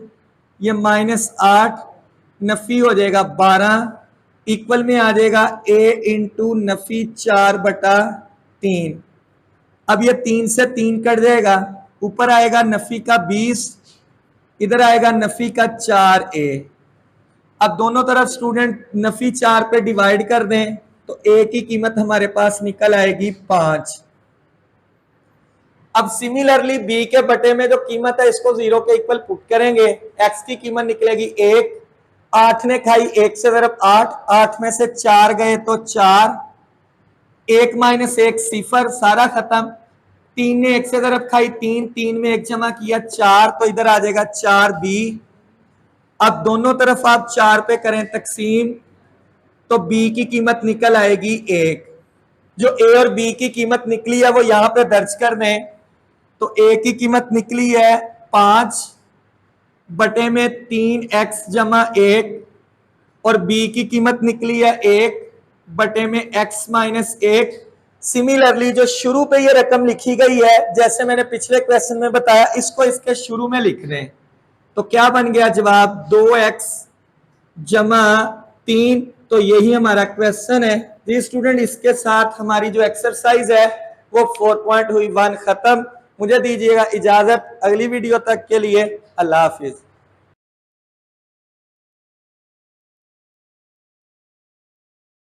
A: ये -8 नफी हो जाएगा 12 इक्वल में आ जाएगा a इंटू नफी 4/3। अब ये 3 से 3 कट जाएगा, ऊपर आएगा नफी का 20, इधर आएगा नफी का 4a। अब दोनों तरफ स्टूडेंट नफी 4 पे डिवाइड कर दें तो a की कीमत हमारे पास निकल आएगी 5। अब सिमिलरली b के बटे में जो कीमत है इसको 0 के इक्वल पुट करेंगे, x की कीमत निकलेगी 1, 8 ने खाई 1 से ज़रब 8, 8 में से 4 गए तो 4, 1 - 1 0, सारा खत्म। 3 ने 1 से ज़रब खाई 3, 3 में 1 जमा किया 4, तो इधर आ जाएगा 4b। अब दोनों तरफ आप 4 पे करें तकसीम तो b की कीमत निकल आएगी 1। जो a और b की कीमत निकली है वो यहां पे दर्ज कर दें, तो a की कीमत निकली है 5 बटे में 3x जमा 1 और b की कीमत निकली है 1 बटे में x - 1। सिमिलरली जो शुरू पे ये रकम लिखी गई है, जैसे मैंने पिछले क्वेश्चन में बताया, इसको इसके शुरू में लिख दें तो क्या बन गया जवाब 2x जमा 3। तो यही हमारा क्वेश्चन है जी स्टूडेंट। इसके साथ हमारी जो एक्सरसाइज है वो 4.1 खत्म। मुझे दीजिएगा इजाजत, अगली वीडियो तक के लिए अल्लाह हाफिज।